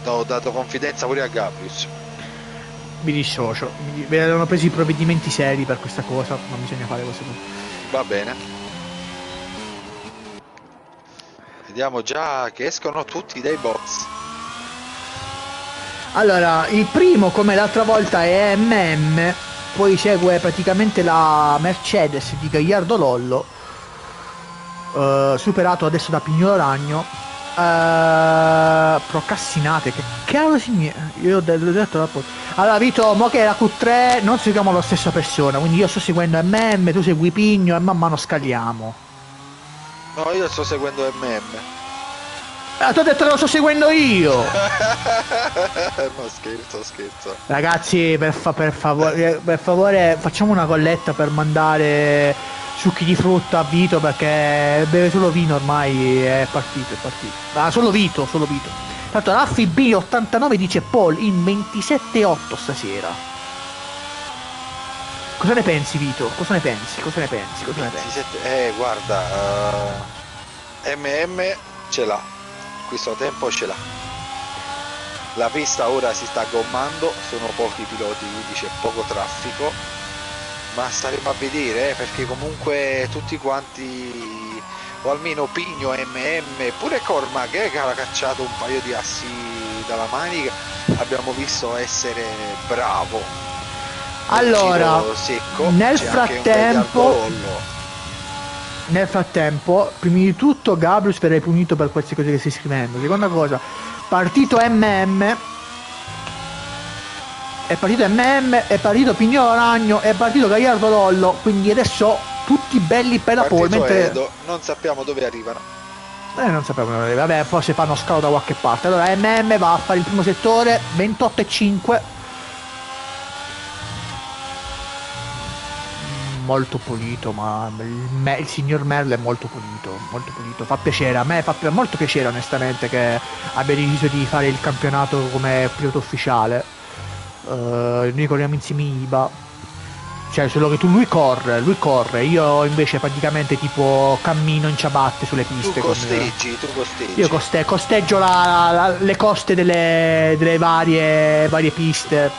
Ho dato confidenza pure a Gabrius. Mi dissocio. Verranno presi provvedimenti seri per questa cosa. Non bisogna fare queste cose. Va bene. Vediamo già che escono tutti dai box. Allora, il primo, come l'altra volta, è MM. Poi segue praticamente la Mercedes di Gagliardo Lollo. Superato adesso da Pignolo Ragno. Procrastinate, che cavolo significa? Io ho detto da poco. Allora Vito, mo che la Q3 non seguiamo la stessa persona, quindi io sto seguendo MM, tu segui Pigno e man mano scaliamo. No, io sto seguendo MM. Tu hai detto che lo sto seguendo io. No, scherzo. Ragazzi, per favore facciamo una colletta per mandare succhi di frutta a Vito, perché beve solo vino ormai. È partito. Ah, solo Vito. Tanto Raffi B89 dice Paul in 27,8 stasera. Cosa ne pensi, Vito? Cosa ne pensi? 27, guarda, MM ce l'ha, questo tempo ce l'ha. La pista ora si sta gommando, sono pochi piloti, quindi c'è poco traffico, ma staremo a vedere, perché comunque tutti quanti, o almeno Pigno, MM, pure Cormac che ha cacciato un paio di assi dalla manica, abbiamo visto essere bravo. Allora, Secco, nel c'è frattempo, prima di tutto Gabrius verrà punito per queste cose che stai scrivendo. Seconda cosa, partito MM, è partito Pignolo Ragno, è partito Gagliardo Lollo, quindi adesso tutti belli per la pole, mentre Edo, non sappiamo dove arrivano. non sapevo, vabbè, forse fanno scalo da qualche parte. Allora MM va a fare il primo settore, 28,5. Molto pulito, ma il signor Merle è molto pulito, fa piacere, a me fa molto piacere onestamente che abbia deciso di fare il campionato come pilota ufficiale. Noi corriamo insieme IBA, cioè solo che lui corre, io invece praticamente tipo cammino in ciabatte sulle piste. Tu costeggi. Io costeggio le coste delle varie piste.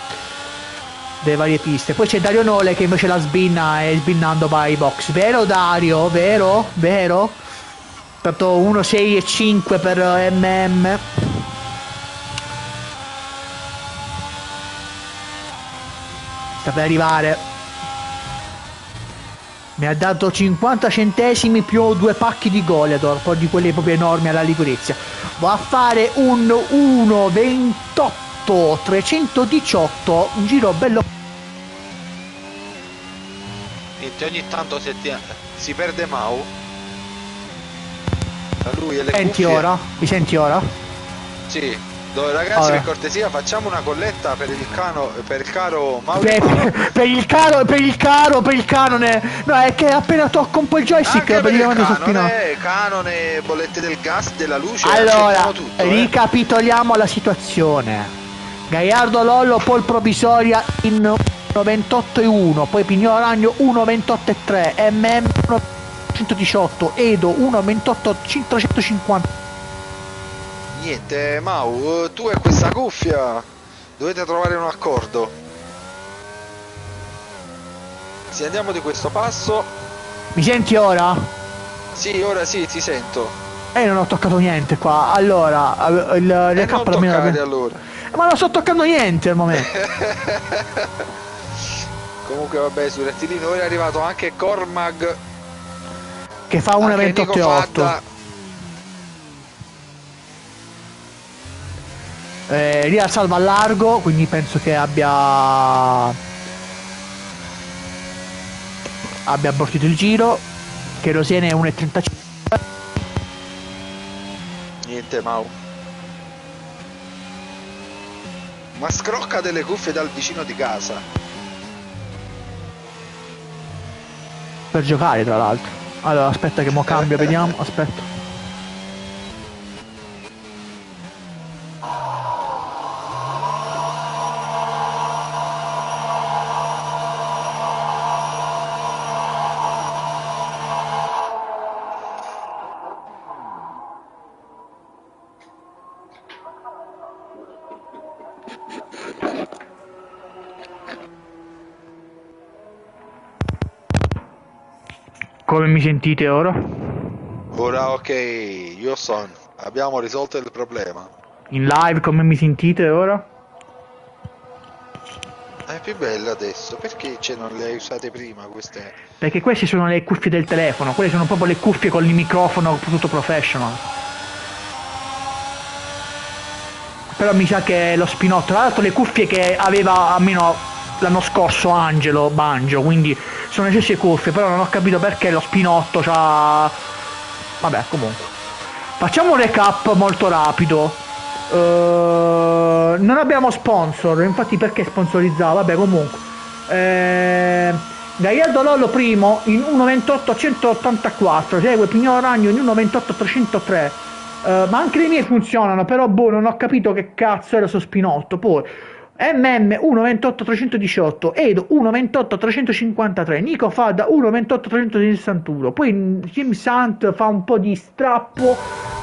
Poi c'è Dario Nole che invece la sbinna e sbinnando va ai box. Vero Dario? Vero? Tanto 1,6,5 per MM. Sta per arrivare. Mi ha dato 50 centesimi più 2 pacchi di Goleador, poi di quelli proprio enormi alla Ligurizia. Va a fare un 1,28 318, un giro bello. Ogni tanto si perde Mau. Tra lui e le Senti cuffie. ora? Mi senti ora? Sì. Ragazzi, allora, per cortesia facciamo una colletta per il caro Mau. Per il canone. No, è che appena tocco un po' il joystick praticamente sono spinato. Canone, bollette del gas, della luce. Allora, tutto, ricapitoliamo la situazione. Gagliardo Lollo, pole provvisoria in 1,28,1, poi Pignolo Ragno 1,28,3, MM 1,118, Edo 1,28,350. Niente, Mau, tu e questa cuffia dovete trovare un accordo. Se andiamo di questo passo. Mi senti ora? Sì, ora sì, ti sento. Non ho toccato niente qua. Allora, il non toccare allora. Ma non sto toccando niente al momento. Comunque vabbè, sul rettilineo ora è arrivato anche Cormac che fa 1,28,8. Ria salva al largo, quindi penso che abbia abortito il giro. Kerosene è 1,35. Niente, Mau. Ma scrocca delle cuffie dal vicino di casa. Per giocare, tra l'altro. Allora, aspetta che mo cambia, vediamo. Aspetta. Come mi sentite ora? Ora ok, Yoson, abbiamo risolto il problema. In live come mi sentite ora? È più bella adesso, perché non le hai usate prima queste? Perché queste sono le cuffie del telefono, quelle sono proprio le cuffie con il microfono tutto professional. Però mi sa che lo spinotto, tra l'altro le cuffie che aveva almeno l'anno scorso Angelo Banjo, quindi sono le stesse cuffie, però non ho capito perché lo spinotto c'ha... Vabbè, comunque. Facciamo un recap molto rapido. Non abbiamo sponsor, infatti perché sponsorizzava? Vabbè, comunque. Gaiardo Lollo primo in 1.28 184, segue Pignolo Ragno in 1.28 303. Ma anche le mie funzionano, però boh, non ho capito che cazzo era su spinotto. Poi MM 1.28 318, Edo 1.28 353, Nico Fadda 1.28 361. Poi Jim Sant fa un po' di strappo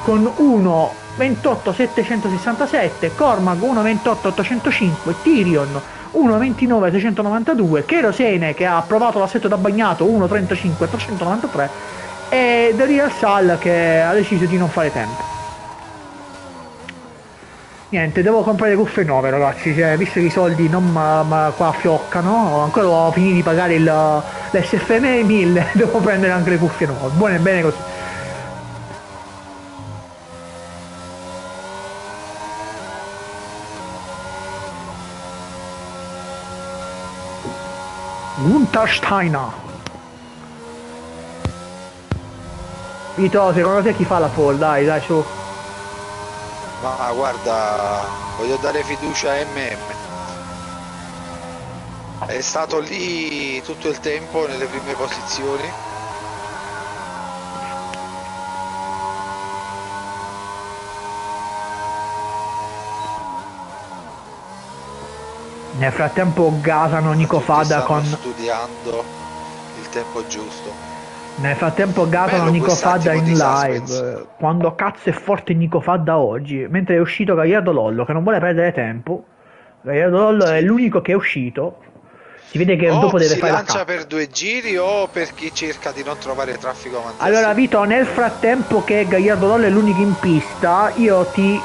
con 1.28 767, Cormac 1.28 805, Tyrion 1.29 692, Kerosene che ha provato l'assetto da bagnato 1.35 393 e The Real Sal che ha deciso di non fare tempo. Niente, devo comprare le cuffie nuove ragazzi, cioè, visto che i soldi non qua fioccano, ancora devo finire di pagare l'SFM 1000, devo prendere anche le cuffie nuove, buone e bene così. Untersteiner. Vito, secondo te chi fa la pole? Dai, su. Ma guarda, voglio dare fiducia a MM. È stato lì tutto il tempo nelle prime posizioni. Nel frattempo gasano Nico Fadda con... studiando il tempo giusto. Nel frattempo gasano Nico Fadda in live. Quando cazzo è forte Nico Fadda oggi? Mentre è uscito Gaiardo Lollo che non vuole perdere tempo. Gaiardo Lollo è l'unico che è uscito. Si vede che dopo deve fare la si lancia per 2 giri o per chi cerca di non trovare traffico avanti. Allora Vito, nel frattempo che Gaiardo Lollo è l'unico in pista, io ti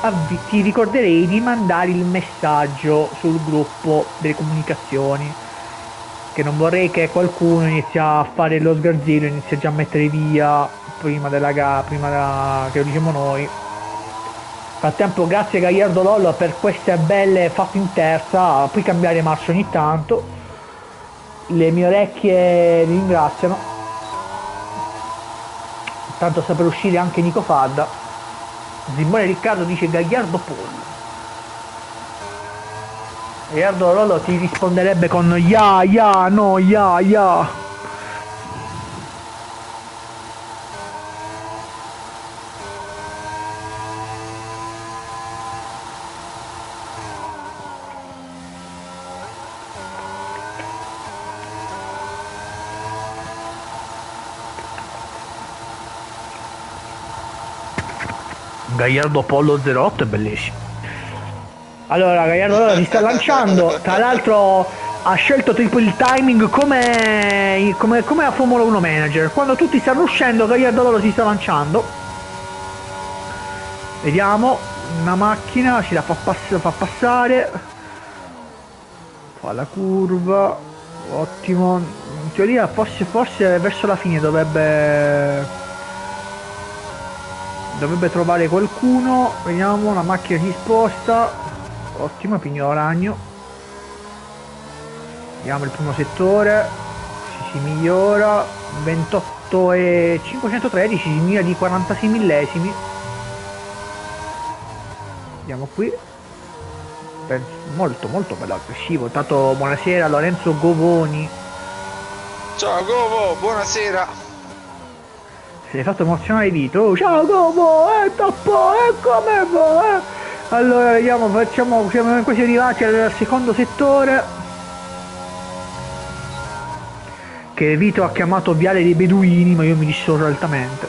ricorderei di mandare il messaggio sul gruppo delle comunicazioni, che non vorrei che qualcuno inizia a fare lo sgarzino e inizia già a mettere via prima della gara, che lo diciamo noi. Nel frattempo grazie Gaiardo Lollo per queste belle fatte in terza, puoi cambiare marcia ogni tanto. Le mie orecchie ringraziano. Tanto sta per uscire anche Nico Fadda. Simone Riccardo dice Gaiardo Pollo. Gaiardo Lollo ti risponderebbe con no. Gaiardo Pollo 08 è bellissimo. Allora Gaiardo si sta lanciando, tra l'altro ha scelto tipo il timing come a Formula 1 Manager, quando tutti stanno uscendo Gaiardo Lollo si sta lanciando. Vediamo, una macchina si la fa passare, fa la curva, ottimo, in teoria forse verso la fine dovrebbe trovare qualcuno. Vediamo, la macchina si sposta, ottimo, Pignolo Ragno. Vediamo il primo settore, si migliora, 28 e 513, si migliora di 46 millesimi. Vediamo qui, molto bello, aggressivo. Tanto buonasera Lorenzo Govoni. Ciao Govo, buonasera. Si è fatto emozionare Vito. Oh, ciao Govo, toppo, come va? Allora vediamo, siamo quasi arrivati al secondo settore, che Vito ha chiamato Viale dei Beduini, ma io mi dissocio altamente.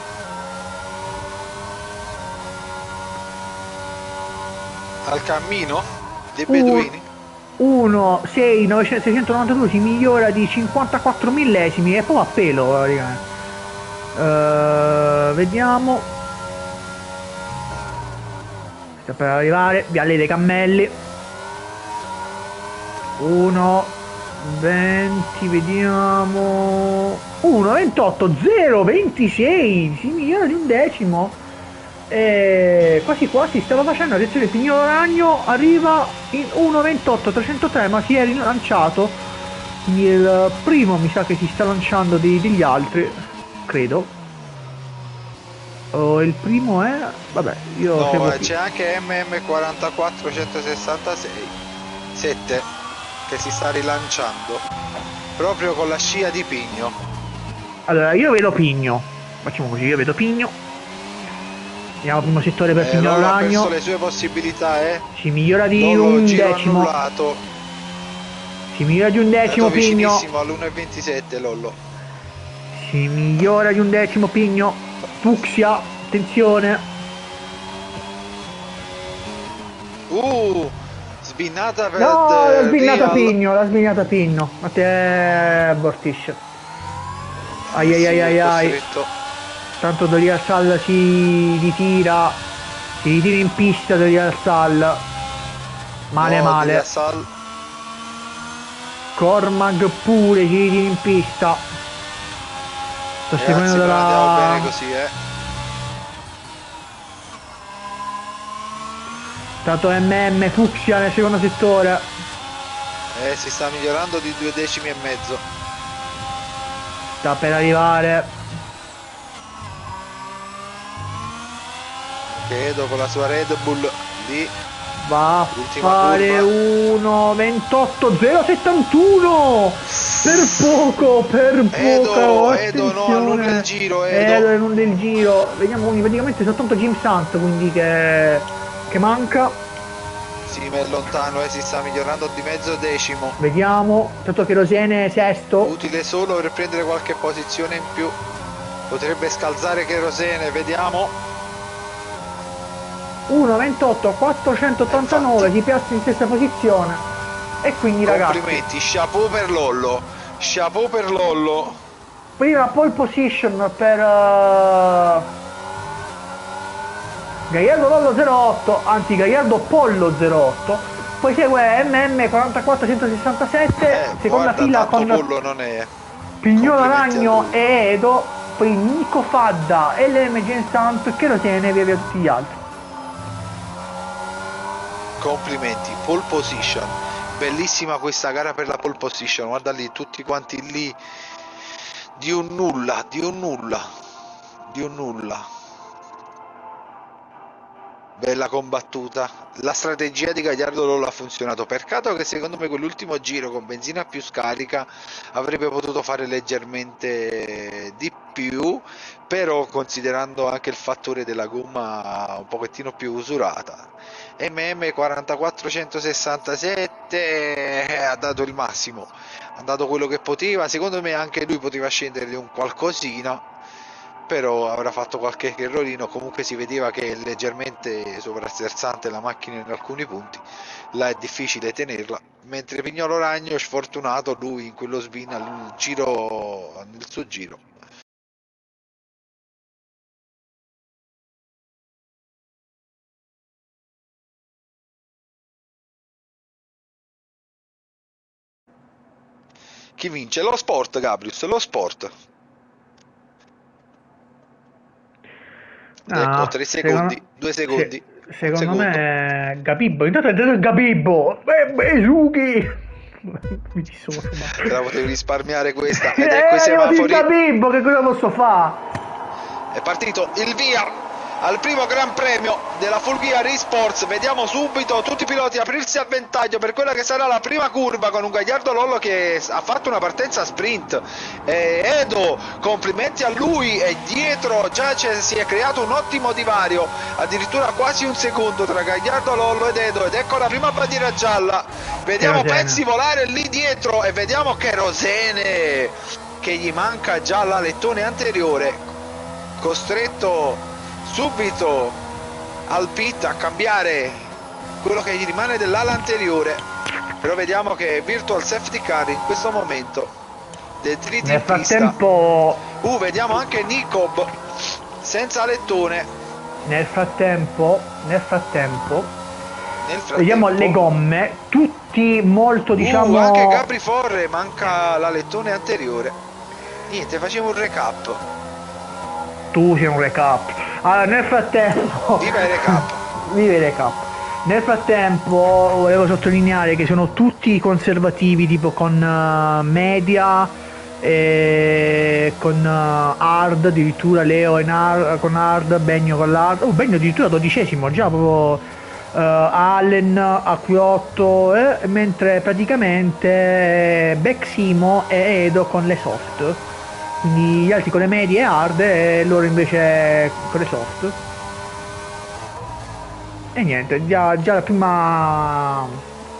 Al cammino dei Beduini? 692 si migliora di 54 millesimi e poi a pelo praticamente. Vediamo. Sta per arrivare Viale dei Cammelli. 1:20, vediamo. 1:28, 0:26, si migliora di un decimo. E quasi quasi stava facendo, attenzione, Pignolo Ragno arriva in 1:28, 303, ma si è rilanciato. Quindi il primo mi sa che si sta lanciando degli altri, credo. Il primo è... vabbè, io no, c'è anche MM44 166 7 che si sta rilanciando proprio con la scia di Pigno. Allora, io vedo Pigno, facciamo così, io vedo Pigno. Andiamo primo settore per Pignolo Lollo ha Ragno. perso le sue possibilità, si migliora di Lollo, un giro decimo. annullato. Si migliora di un decimo Pigno. Vicinissimo all'1:27 Lollo. Si migliora di un decimo Pigno. Fucsia, attenzione. Sbinnata per... No, l'ha sbinnata Pigno, l'ha sbinnata Pigno. A te Bortish. Ai ai ai ai ai. Tanto Dorial Sal si ritira in pista Dorial Sal. Male no, male. Cormag pure si ritira in pista. Sto seguendo dalla... andiamo bene così, Tanto MM Fucsia nel secondo settore. Si sta migliorando di 2 decimi e mezzo. Sta per arrivare. Credo con la sua Red Bull lì. Va a fare 1:28, 0:71. Per poco. Edo no, all'uno del giro. Edo è l'uno del giro. Vediamo, praticamente soltanto Jim Sant, quindi che manca. Sì, ma è lontano, si sta migliorando di mezzo decimo. Vediamo, tanto Cherosene sesto. Utile solo per prendere qualche posizione in più. Potrebbe scalzare Cherosene, vediamo. 1:28, 489, si piazza in stessa posizione. E quindi ragazzi, complimenti, chapeau per Lollo. Chapeau per Lollo. Prima pole position per Gaiardo Lollo 08, anzi Gaiardo Pollo 08, poi segue MM 44 167, seconda fila con Pollo non è. Pignolo Ragno e Edo, poi Nico Fadda, LM Gensant, Cherosene e via via tutti gli altri. Complimenti, pole position, bellissima questa gara per la pole position, guarda lì, tutti quanti lì, di un nulla. Bella combattuta, la strategia di Gagliardo Lollo ha funzionato, peccato che secondo me quell'ultimo giro con benzina più scarica avrebbe potuto fare leggermente di più, però considerando anche il fattore della gomma un pochettino più usurata, MM44 167 ha dato il massimo, ha dato quello che poteva, secondo me anche lui poteva scendere di un qualcosina, però avrà fatto qualche errorino, comunque si vedeva che è leggermente sovrasserzante la macchina in alcuni punti, là è difficile tenerla, mentre Pignolo Ragno sfortunato lui in quello spin nel suo giro. Chi vince? Lo Sport, Gabrius, lo Sport. Ecco, 3 secondi, 2 secondi. Secondo me Gabibbo, intanto è detto il Gabibbo, Suki. Mi dissocio, ma... Te la potevi risparmiare questa. Ed ecco i semafori. Gabibbo, che cosa posso fare? È partito il via al primo Gran Premio della Full Gear Esports. Vediamo subito tutti i piloti aprirsi al ventaglio per quella che sarà la prima curva, con un Gagliardo Lollo che ha fatto una partenza sprint. Edo, complimenti a lui, e dietro già si è creato un ottimo divario, addirittura quasi un secondo tra Gagliardo Lollo ed Edo, ed ecco la prima bandiera gialla. Vediamo Pezzi volare lì dietro e vediamo Cherosene che gli manca già l'alettone anteriore, costretto subito al pit a cambiare quello che gli rimane dell'ala anteriore, però vediamo che Virtual Safety Car in questo momento detriti Nel in pista. frattempo, Vediamo anche Nikob senza lettone. nel frattempo, vediamo le gomme, tutti molto, diciamo... Anche Gabri Forre, manca l'alettone anteriore. Niente, facevo un recap. Tu sei un recap. Allora, nel frattempo... Viva il recap. Viva il recap. Nel frattempo volevo sottolineare che sono tutti conservativi, tipo con media, con hard, addirittura Leo con hard, Begno con l'hard. Begno addirittura 12esimo, già proprio Allen a Q8, mentre praticamente Beximo e Edo con le soft. Quindi gli altri con le medie e hard e loro invece con le soft. E niente, già la prima...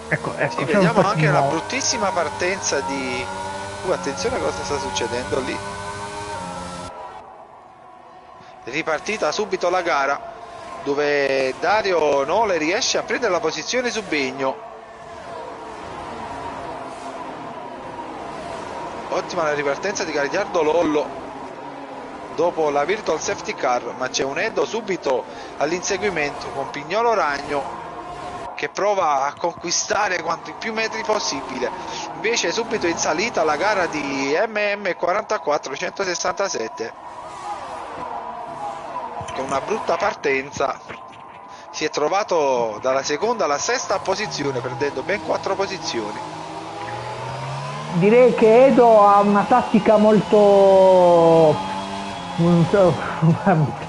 Ecco, Sì, vediamo anche la bruttissima partenza di... attenzione a cosa sta succedendo lì. Ripartita subito la gara, dove Dario Nole riesce a prendere la posizione su Begno. Ottima la ripartenza di Gagliardo Lollo dopo la virtual safety car, ma c'è un Edo subito all'inseguimento con Pignolo Ragno che prova a conquistare quanti più metri possibile. Invece subito in salita la gara di MM44 167, con una brutta partenza si è trovato dalla seconda alla sesta posizione, perdendo ben 4 posizioni. Direi che Edo ha una tattica molto...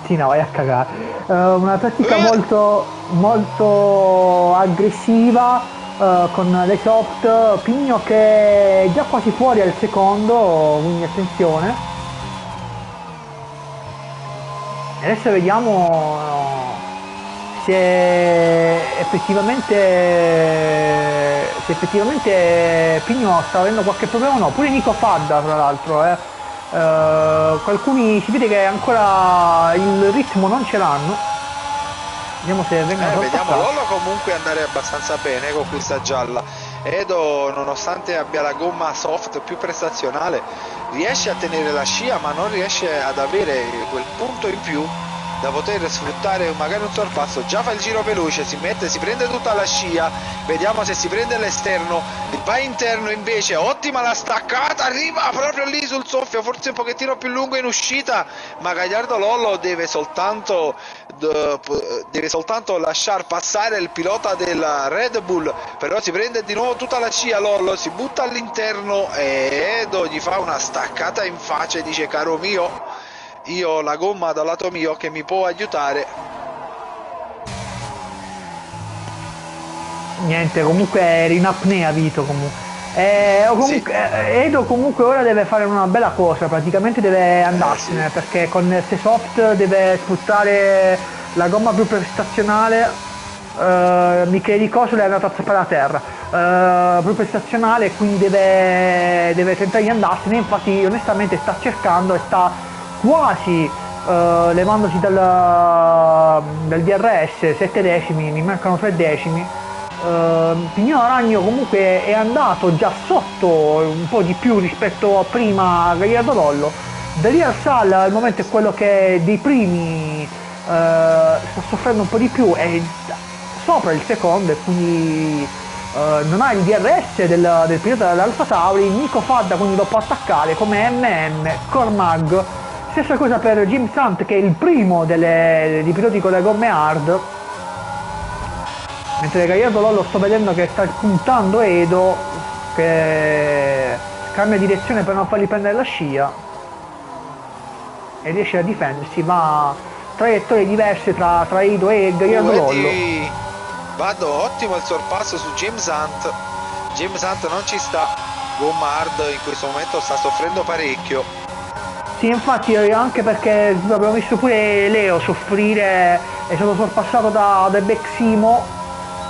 Tina, vai a cagare. Una tattica molto aggressiva, con le soft. Pigno che è già quasi fuori al secondo, quindi attenzione. E adesso vediamo se effettivamente Pigno sta avendo qualche problema o no. Pure Nico Fadda, tra l'altro, qualcuno si vede che ancora il ritmo non ce l'hanno. Vediamo se vengono vediamo Lollo comunque andare abbastanza bene con questa gialla. Edo, nonostante abbia la gomma soft più prestazionale, riesce a tenere la scia, ma non riesce ad avere quel punto in più da poter sfruttare magari un sorpasso. Già fa il giro veloce, si prende tutta la scia, vediamo se si prende l'esterno, va interno invece, ottima la staccata, arriva proprio lì sul soffio, forse un pochettino più lungo in uscita, ma Gagliardo Lollo deve soltanto lasciar passare il pilota della Red Bull, però si prende di nuovo tutta la scia Lollo, si butta all'interno e Edo gli fa una staccata in faccia e dice: caro mio, io ho la gomma dal lato mio che mi può aiutare. Niente, comunque eri in apnea Vito comunque. Edo comunque ora deve fare una bella cosa, praticamente deve andarsene, perché con queste soft deve sfruttare la gomma più prestazionale. Michele Di Coso è andato a zappare a terra, più prestazionale, quindi deve tentare di andarsene. Infatti onestamente sta cercando e sta quasi levandosi dal DRS 7 decimi, mi mancano 3 decimi. Pignolo Ragno comunque è andato già sotto un po' di più rispetto a prima a Gagliardo Lollo. Dalier Sal al momento è quello che dei primi sta soffrendo un po' di più, è sopra il secondo e quindi non ha il DRS del pilota dell'Alfa Tauri. Nico Fadda quindi lo può attaccare come Cormag. Stessa cosa per Jim Sant, che è il primo dei piloti con le gomme hard, mentre Gagliardo Lollo sto vedendo che sta puntando Edo, che cambia direzione per non fargli prendere la scia e riesce a difendersi, ma traiettorie diverse tra Edo e Gagliardo Lollo. Vado, ottimo il sorpasso su James Hunt. James Hunt non ci sta, gomma hard in questo momento sta soffrendo parecchio. Sì, infatti, anche perché abbiamo visto pure Leo soffrire, è stato sorpassato da Beximo,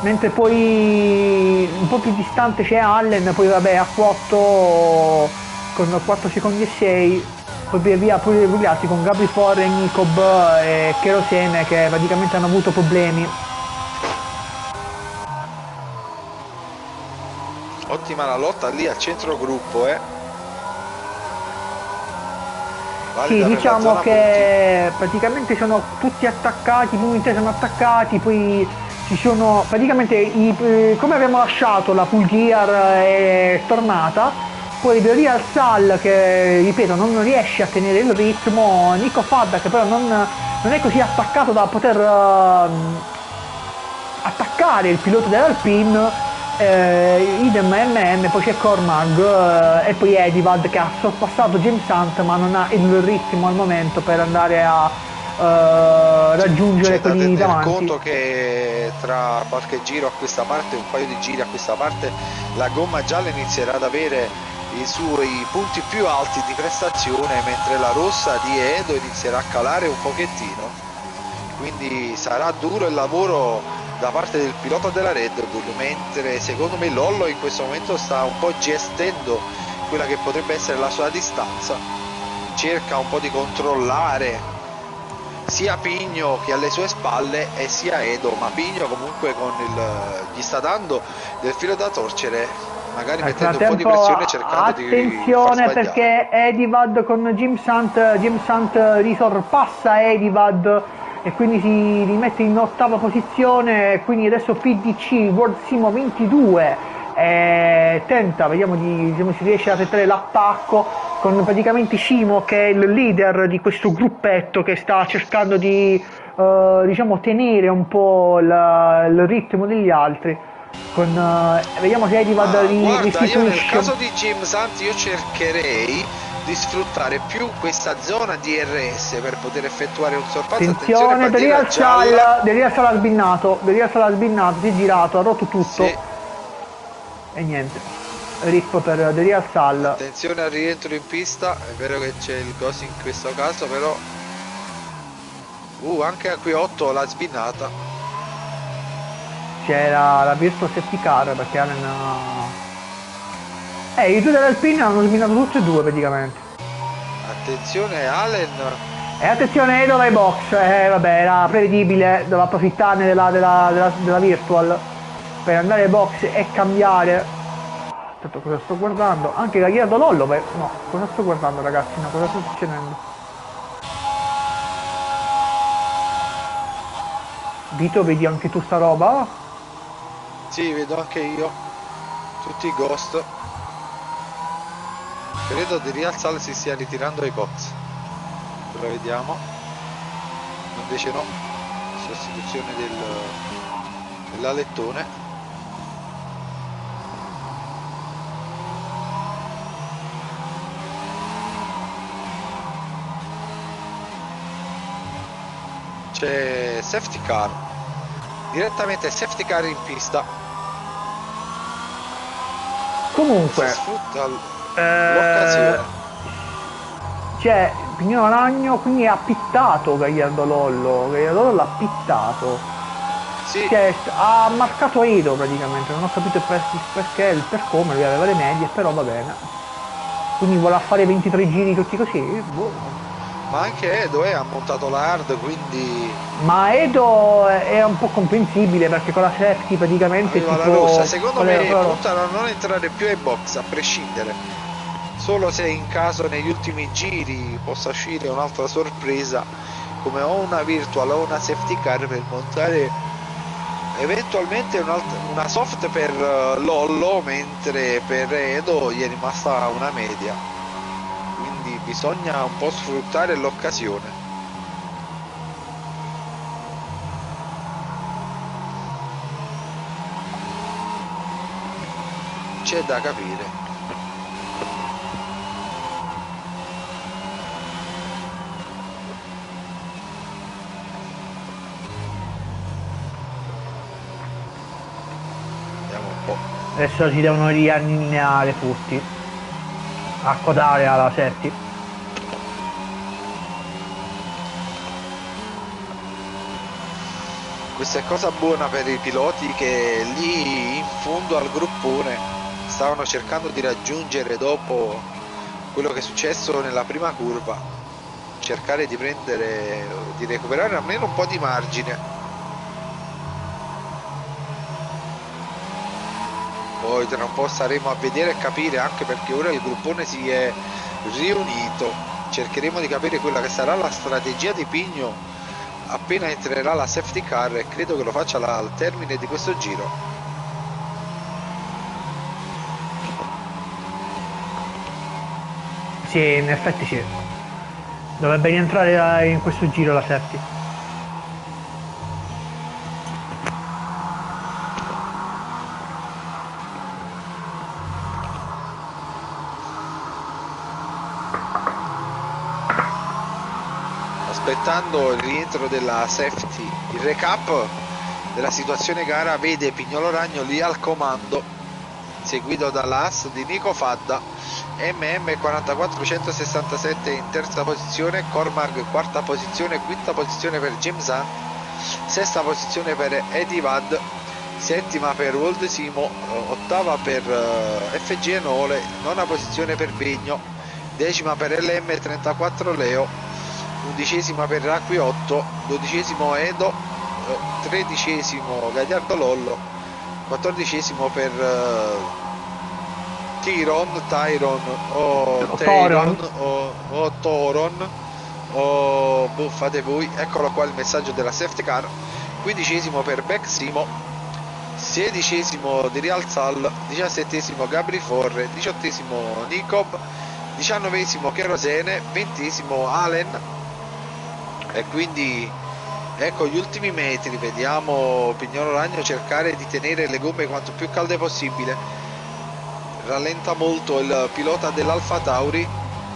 mentre poi un po' più distante c'è Allen, poi vabbè a 4 con 4 secondi e 6, poi via pure gli altri con Gabri Forre, Nikob e Cherosene che praticamente hanno avuto problemi. Ottima la lotta lì al centro gruppo, Sì, valida per la diciamo zona punti. che praticamente sono tutti attaccati, i primi tre sono attaccati, poi ci sono praticamente come abbiamo lasciato la Full Gear è stornata, poi The Real Sal che ripeto non riesce a tenere il ritmo, Nico Fadda che però non è così attaccato da poter attaccare il pilota dell'Alpine, idem MM, poi c'è Cormag e poi Edivad che ha sorpassato James Hunt ma non ha il ritmo al momento per andare a raggiungere C'è da quelli tener davanti. conto che tra qualche giro a questa parte, un paio di giri a questa parte, la gomma gialla inizierà ad avere i suoi punti più alti di prestazione, mentre la rossa di Edo inizierà a calare un pochettino. Quindi sarà duro il lavoro da parte del pilota della Red Bull, mentre secondo me Lollo in questo momento sta un po' gestendo quella che potrebbe essere la sua distanza, cerca un po' di controllare sia Pigno che alle sue spalle e sia Edo, ma Pigno comunque gli sta dando del filo da torcere, magari Nel mettendo un po' di frattempo pressione cercando di far attenzione sbagliare. perché Edivad con James Hunt risorpassa Edivad e quindi si rimette in ottava posizione, quindi adesso PDC World Simo 22 tenta, vediamo se si riesce a tentare l'attacco con praticamente Simo che è il leader di questo gruppetto che sta cercando di diciamo tenere un po' il ritmo degli altri. Vediamo se Edivad Ma guarda, io nel restituisce. caso di James Hunt io cercherei di sfruttare più questa zona di RS per poter effettuare un sorpasso. Attenzione, Attenzione, bandiera gialla. De Real Sal ha sbinnato, si è girato, ha rotto tutto Sì, e niente. Rip per De Real Sal. attenzione al rientro in pista. È vero che c'è il ghost in questo caso, però anche a qui 8 l'ha sbinnata. C'era la Virtual Safety Car perché Allen i due dell'Alpine hanno sbinato tutti e due praticamente. Attenzione Allen. E attenzione Edo dai box, vabbè era prevedibile, doveva approfittarne della Virtual per andare ai box e cambiare. Aspetta, cosa sto guardando? Anche Gagliardo Lollo, no, cosa sto guardando ragazzi? No, cosa sta succedendo? Vito, vedi anche tu sta roba? Sì, vedo anche io tutti i ghost. Credo di Rialzal si stia ritirando ai box. Ora vediamo. Invece no, sostituzione dell'alettone. C'è safety car, direttamente safety car in pista. Comunque, Si sfrutta l'occasione. c'è Pignolo Ragno, quindi ha pittato Gagliardo Lollo l'ha pittato. Sì, Cioè, ha marcato Edo praticamente, non ho capito perché, il per come, lui aveva le medie, però va bene. Quindi voleva fare 23 giri tutti così, boh. ma anche Edo ha montato la hard, quindi Ma Edo è un po' comprensibile perché con la safety praticamente aveva la tipo rossa. Secondo me con la puntano a non entrare più ai box, a prescindere. Solo se in caso negli ultimi giri possa uscire un'altra sorpresa, come o una virtual o una safety car per montare eventualmente una soft per Lollo, mentre per Edo gli è rimasta una media, quindi bisogna un po' sfruttare l'occasione. C'è da capire. Vediamo un po'. Adesso si devono riallineare tutti. Accodare alla safety. Questa è cosa buona per i piloti che lì in fondo al gruppone stavano cercando di raggiungere, dopo quello che è successo nella prima curva, cercare di recuperare almeno un po' di margine. Poi tra un po' staremo a vedere e capire, anche perché ora il gruppone si è riunito. cercheremo di capire quella che sarà la strategia di Pigno appena entrerà la safety car, e credo che lo faccia al termine di questo giro. Sì, in effetti sì. Dovrebbe rientrare in questo giro la safety. Aspettando il rientro della safety, il recap della situazione gara vede Pignolo Ragno lì al comando, seguito dall'AS di Nico Fadda, MM44167 in terza posizione, Cormag quarta posizione, quinta posizione per James Hunt, sesta posizione per Eddie Vad, settima per World Simo, ottava per FG Enole, nona posizione per Pigno, decima per LM34 Leo, undicesima per Racqui 8, dodicesimo Edo, tredicesimo Gagliardo Lollo, quattordicesimo per Tyron o Toron o fate voi. Eccolo qua il messaggio della safety car. Quindicesimo per Beck Simo, sedicesimo di Real Sal, diciassettesimo Gabri Forre, diciottesimo Nicob, diciannovesimo Cherosene, ventesimo Allen. E quindi ecco gli ultimi metri, vediamo Pignolo Ragno cercare di tenere le gomme quanto più calde possibile. Rallenta molto il pilota dell'Alfa Tauri,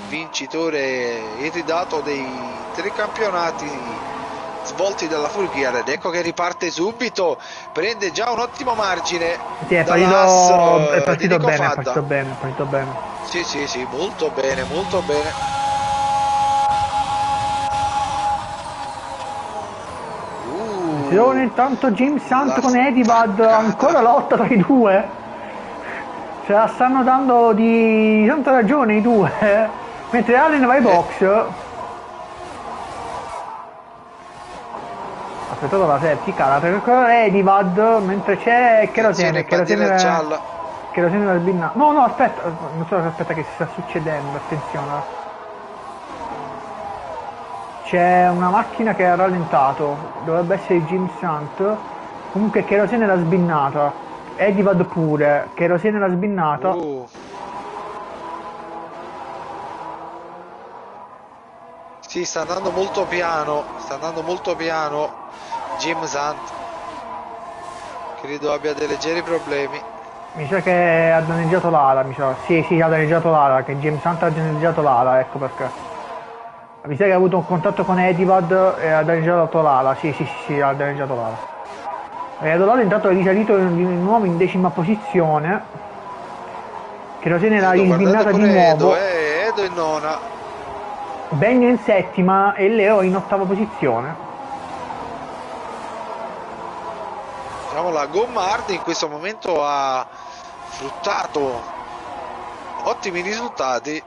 vincitore iridato dei 3 campionati svolti dalla Fulghiar, ed ecco che riparte subito, prende già un ottimo margine. Sì, è partito bene. Sì, molto bene. Si trovano intanto James Hunt con Eddie Vad, ancora lotta tra i due. Se la stanno dando di tanta ragione i due, mentre Allen va ai box. Aspettato la safety car per ancora Eddie Vad, mentre c'è Cherosene gialla. Cherosene da sbinna. No, aspetta, non so aspetta che sta succedendo, attenzione. C'è una macchina che ha rallentato, dovrebbe essere James Hunt, comunque Cherosene l'ha sbinnata, Eddie Vad pure, Cherosene l'ha sbinnata. Sì, sta andando molto piano James Hunt, credo abbia dei leggeri problemi. Mi sa che ha danneggiato l'ala, Sì, ha danneggiato l'ala, che James Hunt ha danneggiato l'ala, ecco perché. Mi sa che ha avuto un contatto con Eddie Vad e ha danneggiato l'ala, sì, ha danneggiato l'ala. E l'ala intanto è risalito di nuovo in 10ª posizione. Cherosene l'ha risbinnata di nuovo. Edo in nona. Bagno in 7ª e Leo in 8ª posizione. Diciamo la gomma hard in questo momento ha fruttato ottimi risultati.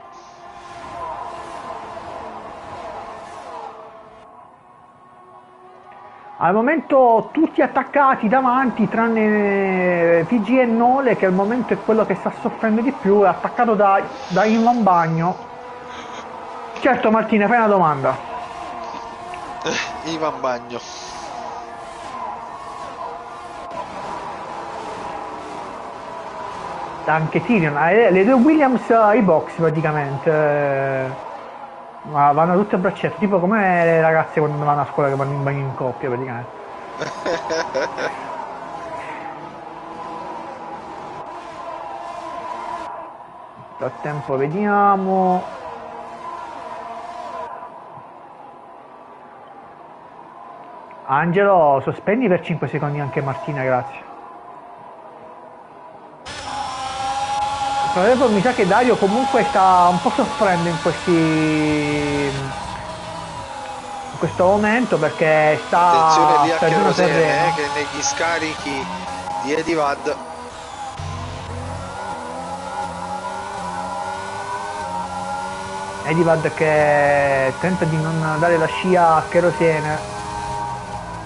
Al momento tutti attaccati davanti tranne FG e Nole, che al momento è quello che sta soffrendo di più, è attaccato da Ivan Bagno. Certo Martina, fai una domanda. Ivan Bagno. Anche Tyrion, le due Williams ai box praticamente. Ma vanno tutte a braccetto, tipo come le ragazze quando vanno a scuola che vanno in bagno in coppia praticamente. Nel frattempo vediamo. Angelo, sospendi per 5 secondi anche Martina, grazie. Mi sa che Dario comunque sta un po' soffrendo in questo momento, perché attenzione lì a Cherosene che negli scarichi di Eddie Vad che tenta di non dare la scia a Cherosene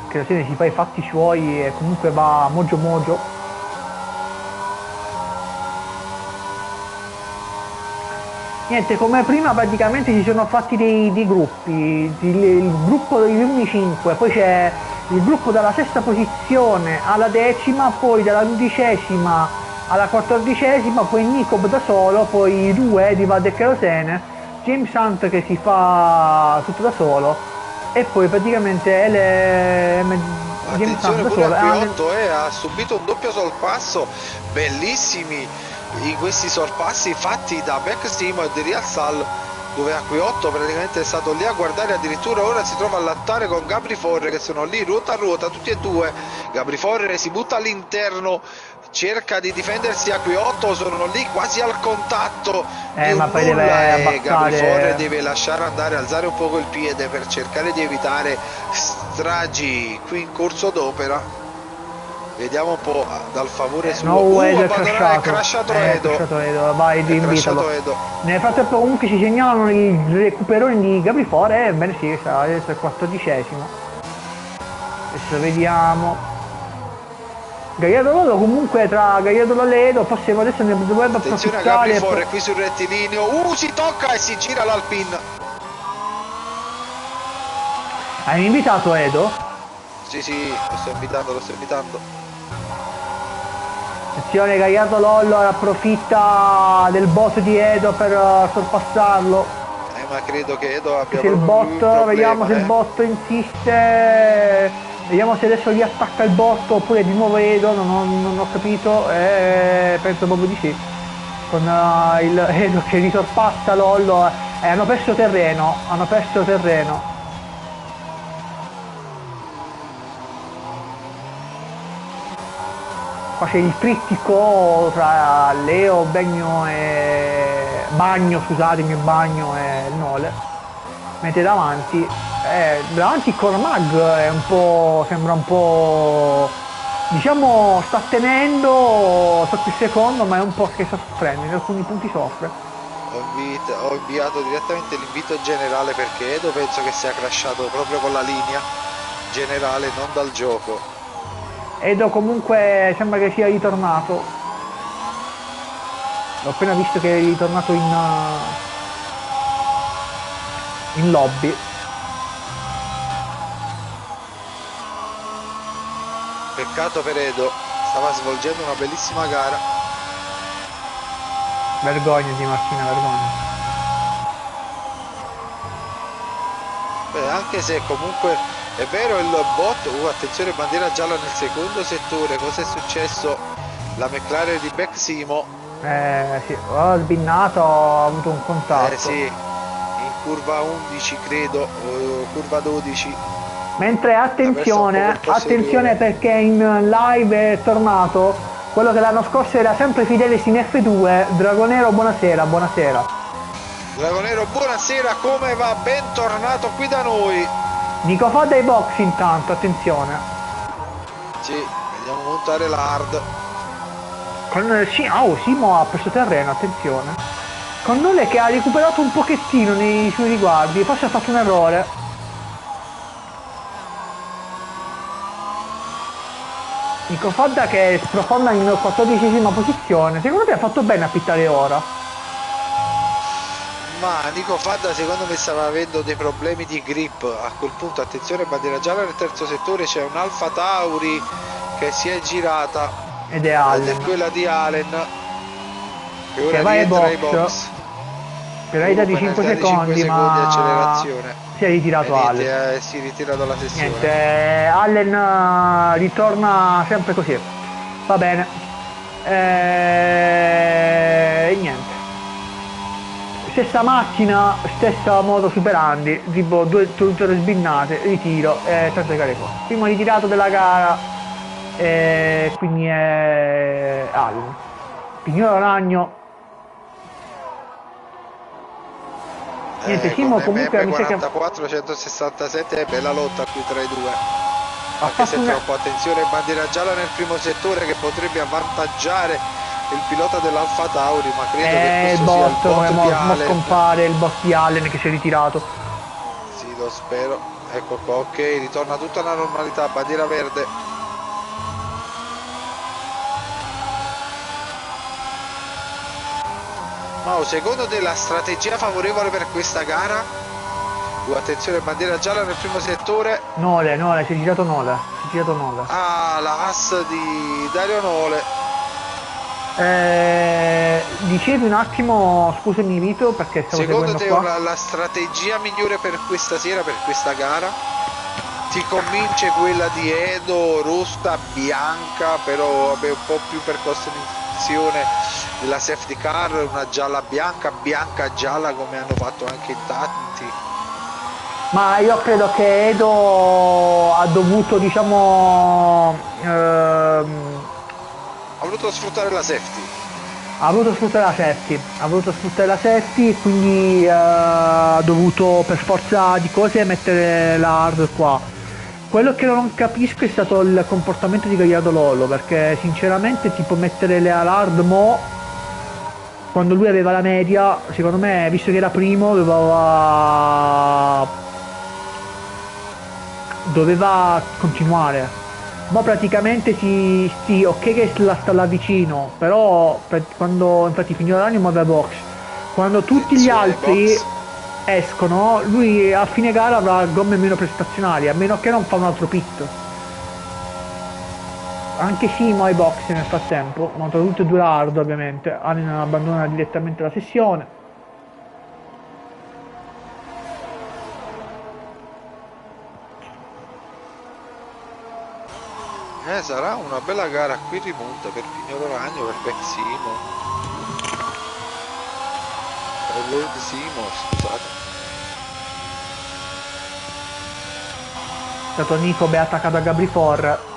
si fa i fatti suoi e comunque va mogio. Niente, come prima praticamente si sono fatti dei gruppi, il gruppo degli primi 5, poi c'è il gruppo dalla sesta posizione alla decima, poi dall'11ª alla 14ª, poi Nicob da solo, poi i due di Vade Kerosene, James Hunt che si fa tutto da solo e poi praticamente James Hunt Attenzione da pure a solo. Q8 ha subito un doppio sorpasso, bellissimi in questi sorpassi fatti da Backsteam e di Real Sal, dove a Q8 praticamente è stato lì a guardare, addirittura ora si trova a lottare con Gabri Forre che sono lì ruota a ruota tutti e due. Gabri Forre si butta all'interno, cerca di difendersi a Q8, sono lì quasi al contatto di Ma un poi deve nulla e Gabri Forre abbassare. deve lasciare andare, alzare un poco il piede per cercare di evitare stragi qui in corso d'opera. Vediamo un po' dal favore suo. No, Edo è È crashato. crashato È Edo. crashato Edo, vai, È invitalo. crashato Edo. Nel frattempo comunque ci segnalano i recuperoni di Gabrifore, ebbene sì, sta adesso è il 14º. Adesso vediamo. Gagliardo Lolo comunque tra Gagliardo Lolo e Edo, forse adesso ne dovrebbe Attenzione a Gabri approfittare. Forre qui sul rettilineo. Si tocca e si gira l'Alpin. Hai invitato Edo? Sì, lo sto invitando. Attenzione, Gagliardo Lollo approfitta del bot di Edo per sorpassarlo. Ma credo che Edo abbia Se il proprio lui un bot, vediamo problema. se il bot insiste, vediamo se adesso riattacca il bot oppure di nuovo Edo, non ho capito, penso proprio di sì. Con il Edo che risorpassa Lollo, hanno perso terreno. Qua c'è il trittico tra Leo, Bagno e Bagno e Nole. Mentre davanti Cormag è un po', sembra un po', diciamo, sta tenendo sotto il secondo, ma è un po' che sta soffrendo, in alcuni punti soffre. Ho inviato direttamente l'invito generale perché Edo penso che sia crashato proprio con la linea generale, non dal gioco. Edo comunque sembra che sia ritornato. L'ho appena visto che è ritornato in lobby. Peccato per Edo, stava svolgendo una bellissima gara. Vergognati Martina, vergogna. Beh, anche se comunque è vero il bot, attenzione bandiera gialla nel secondo settore, cosa è successo? La McLaren di Beck-Simo. Sì, ho sbinnato, ho avuto un contatto. Sì, in curva 11 credo, curva 12. Mentre attenzione perché in live è tornato quello che l'anno scorso era sempre Fidelis in F2, Dragonero, buonasera. Dragonero, buonasera, come va? Bentornato qui da noi. Nico fa dai box intanto, attenzione. Sì, vediamo montare l'hard. Simo ha perso terreno, attenzione. Con Nole che ha recuperato un pochettino nei suoi riguardi, forse ha fatto un errore. Nico Fadda che sprofonda in 14ª posizione, secondo me ha fatto bene a pittare ora. Ma Nico Fadda secondo me stava avendo dei problemi di grip. A quel punto attenzione, bandiera gialla nel terzo settore, c'è un Alfa Tauri che si è girata Ed è Allen. ed è quella di Allen che ora che va ai rientra ai box. box. Penalità di 5 secondi, ma accelerazione. si è ritirato Allen. Si ritira dalla sessione. Niente, Allen ritorna sempre così. Va bene. Niente. Stessa macchina, stessa modo superandi, tipo due sbinnate, ritiro e tante gare fuori. Primo ritirato della gara, quindi è Allen. Pignolo Ragno. Niente, Simo comunque mi sa che 44 167 è bella lotta qui tra i due. Anche se troppo attenzione, bandiera gialla nel primo settore che potrebbe avvantaggiare il pilota dell'Alfa Tauri, ma credo che questo sia il bot di Allen. Scompare il bot di Allen che si è ritirato. Sì, lo spero. Ecco qua, ok, ritorna tutta la normalità, bandiera verde. Ma secondo te la strategia favorevole per questa gara? Attenzione, bandiera gialla nel primo settore. Nole, si è girato Nole. Ah, la ass di Dario Nole. Dicevi un attimo, scusami Vito, perché stavo Secondo seguendo te qua. la strategia migliore per questa sera, per questa gara? Ti convince quella di Edo, rossa, bianca, però vabbè, un po' più per costrizione della safety car, una gialla bianca, bianca gialla come hanno fatto anche in tanti? Ma io credo che Edo ha dovuto, diciamo, Ha voluto sfruttare la safety. ha voluto sfruttare la safety, quindi ha dovuto per forza di cose mettere la hard qua. Quello che non capisco è stato il comportamento di Gagliardo Lollo, perché sinceramente tipo mettere la hard mo quando lui aveva la media, secondo me, visto che era primo, doveva continuare. Ma praticamente sì, ok che la sta là vicino, però quando infatti finito l'anno muove a box, quando tutti gli Attenzione, altri box. escono, lui a fine gara avrà gomme meno prestazionali, a meno che non fa un altro pit. Anche Simo ai box nel frattempo, ma tra tutte e due hard ovviamente, Allen abbandona direttamente la sessione. Sarà una bella gara qui rimonta per Pignolo Ragno, per Beck Simo. Per Lord Simo, scusate. Stato Nico ben attaccato a Gabri For.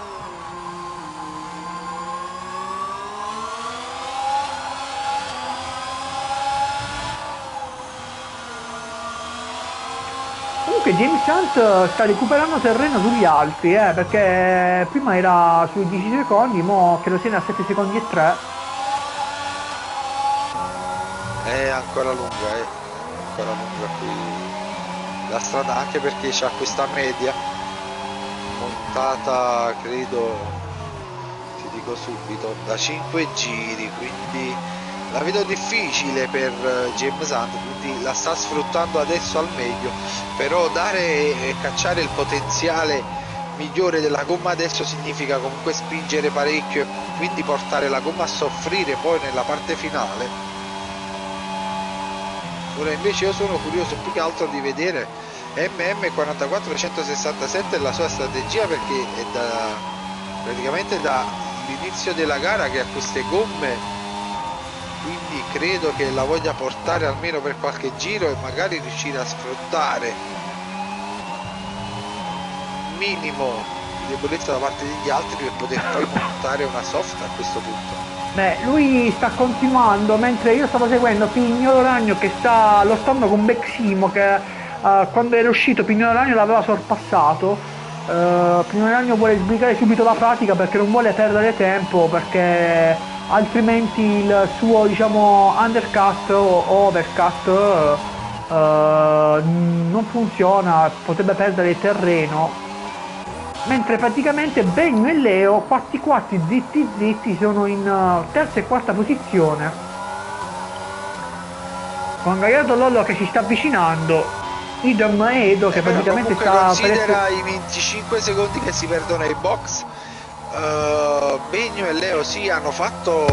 Comunque James Hunt sta recuperando terreno sugli altri, perché prima era sui 10 secondi, mo credo sia a 7 secondi e 3. È ancora lunga qui la strada, anche perché c'ha questa media montata, credo, ti dico subito, da 5 giri, quindi la vedo difficile per James Hunt, quindi la sta sfruttando adesso al meglio, però dare e cacciare il potenziale migliore della gomma adesso significa comunque spingere parecchio e quindi portare la gomma a soffrire poi nella parte finale. Ora invece io sono curioso più che altro di vedere MM44167 e la sua strategia, perché è praticamente dall'inizio della gara che ha queste gomme, quindi credo che la voglia portare almeno per qualche giro e magari riuscire a sfruttare un minimo di debolezza da parte degli altri per poter poi montare una soft a questo punto. Beh, lui sta continuando, mentre io stavo seguendo Pignolo Ragno che sta lottando con Beximo, che quando era uscito Pignolo Ragno l'aveva sorpassato. Pignolo Ragno vuole sbrigare subito la pratica perché non vuole perdere tempo, perché altrimenti il suo, diciamo, undercut o overcut non funziona, potrebbe perdere terreno. Mentre praticamente Begno e Leo quatti zitti sono in terza e quarta posizione, con Gallardo Lollo che si sta avvicinando, idem e Edo che praticamente sta considera i 25 secondi che si perdono ai box. Begno e Leo sì, hanno fatto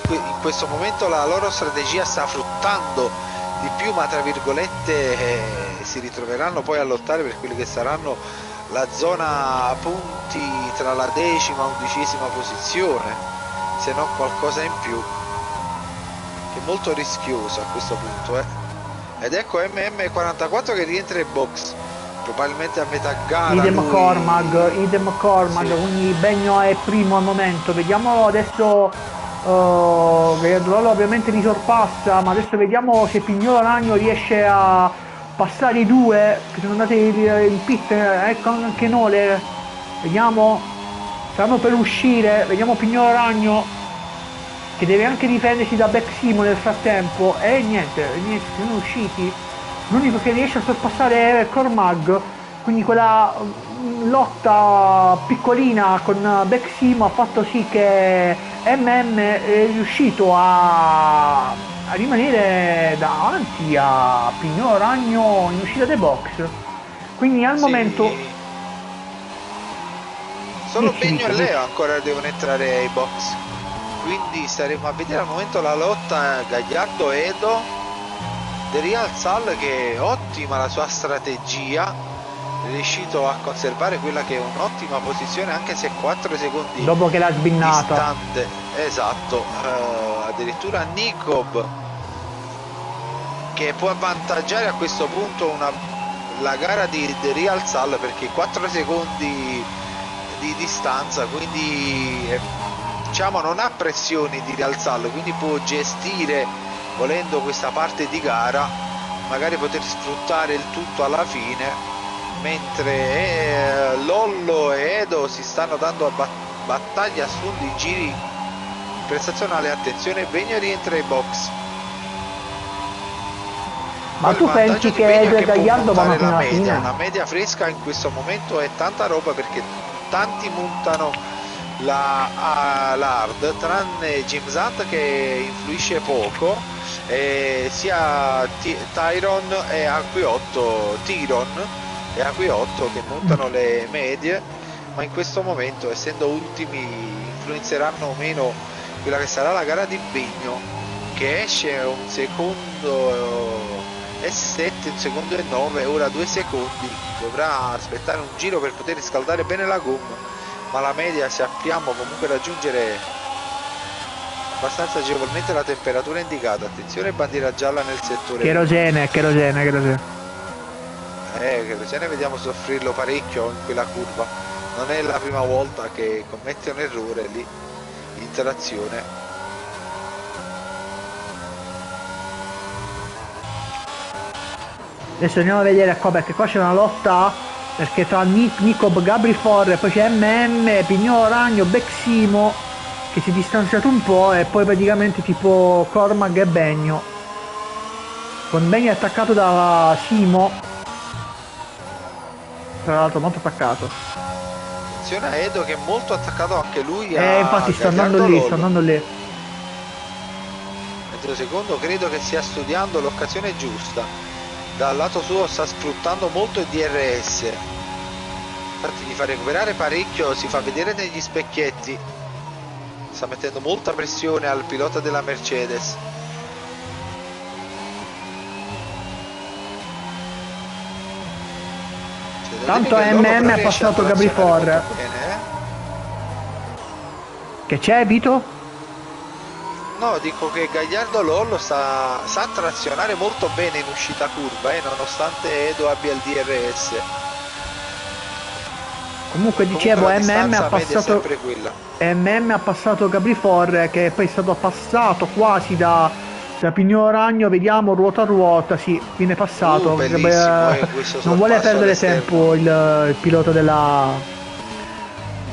in questo momento la loro strategia sta fruttando di più, ma tra virgolette si ritroveranno poi a lottare per quelli che saranno la zona punti tra la 10ª e 11ª posizione, se non qualcosa in più, che è molto rischioso a questo punto, ed ecco MM44 che rientra in box probabilmente a metà gara. idem Cormag, sì. Quindi Begno è primo al momento, vediamo adesso. Gallardo ovviamente li sorpassa, ma adesso vediamo se Pignolo Ragno riesce a passare i due che sono andati in pit. Ecco anche Nole, vediamo, stanno per uscire, vediamo Pignolo Ragno che deve anche difendersi da Beximo nel frattempo, e niente, sono usciti. L'unico che riesce a sorpassare è Cormag, quindi quella lotta piccolina con Beximo ha fatto sì che MM è riuscito a rimanere davanti a Pignolo Ragno in uscita dai box. Quindi al Sì. momento Solo Dici, Begno e dici. Leo ancora devono entrare ai box. Quindi staremo a vedere al momento la lotta Gagliardo Edo. The Real Sal che è ottima la sua strategia. È riuscito a conservare quella che è un'ottima posizione anche se 4 secondi dopo che l'ha sbinnata. distante. Esatto. Addirittura Nikob che può avvantaggiare a questo punto la gara di The Real Sal perché 4 secondi di distanza, quindi diciamo non ha pressioni di Real Sal, quindi può gestire volendo questa parte di gara, magari poter sfruttare il tutto alla fine, mentre Lollo e Edo si stanno dando a battaglia su di giri prestazionale. Attenzione, Begno rientra ai box. Ma Poi tu il vantaggio pensi di che Begno è Edo e può Gagliardo vanno montare fino la alla media, fine? una media fresca in questo momento è tanta roba perché tanti montano la hard, tranne James Hunt che influisce poco, sia Tyron e Tiron e Aquiotto che montano le medie, ma in questo momento essendo ultimi influenzeranno meno quella che sarà la gara di Begno, che esce un secondo e 7, un secondo e 9, ora 2 secondi, dovrà aspettare un giro per poter riscaldare bene la gomma, ma la media sappiamo comunque raggiungere abbastanza agevolmente la temperatura indicata. Attenzione, bandiera gialla nel settore Cherosene. Cherosene vediamo soffrirlo parecchio in quella curva, non è la prima volta che commette un errore lì in trazione. Adesso andiamo a vedere qua perché qua c'è una lotta perché tra Nikob, Gabri Forre, poi c'è MM, Pignolo Ragno, Beximo che si è distanziato un po' e poi praticamente tipo Cormag e Begno, con Begno attaccato da Simo, tra l'altro molto attaccato. Attenzione a Edo che è molto attaccato anche lui Infatti sta andando Gagliardo lì, Lollo. sta andando lì. Mezzo secondo, credo che stia studiando l'occasione giusta. Dal lato suo sta sfruttando molto il DRS, infatti gli fa recuperare parecchio, si fa vedere negli specchietti, sta mettendo molta pressione al pilota della Mercedes. Tanto MM ha passato Gabri Forre. Che c'è, Vito? No, dico che Gagliardo Lollo sa trazionare molto bene in uscita curva, nonostante Edo abbia il DRS. Comunque dicevo, la MM ha distanza media è passato sempre quella. MM ha passato Gabri Forre, che poi è stato passato quasi da Pignolo Ragno, vediamo ruota a ruota, sì, viene passato. Bellissimo, questo non vuole sorpasso perdere all'esterno. tempo il pilota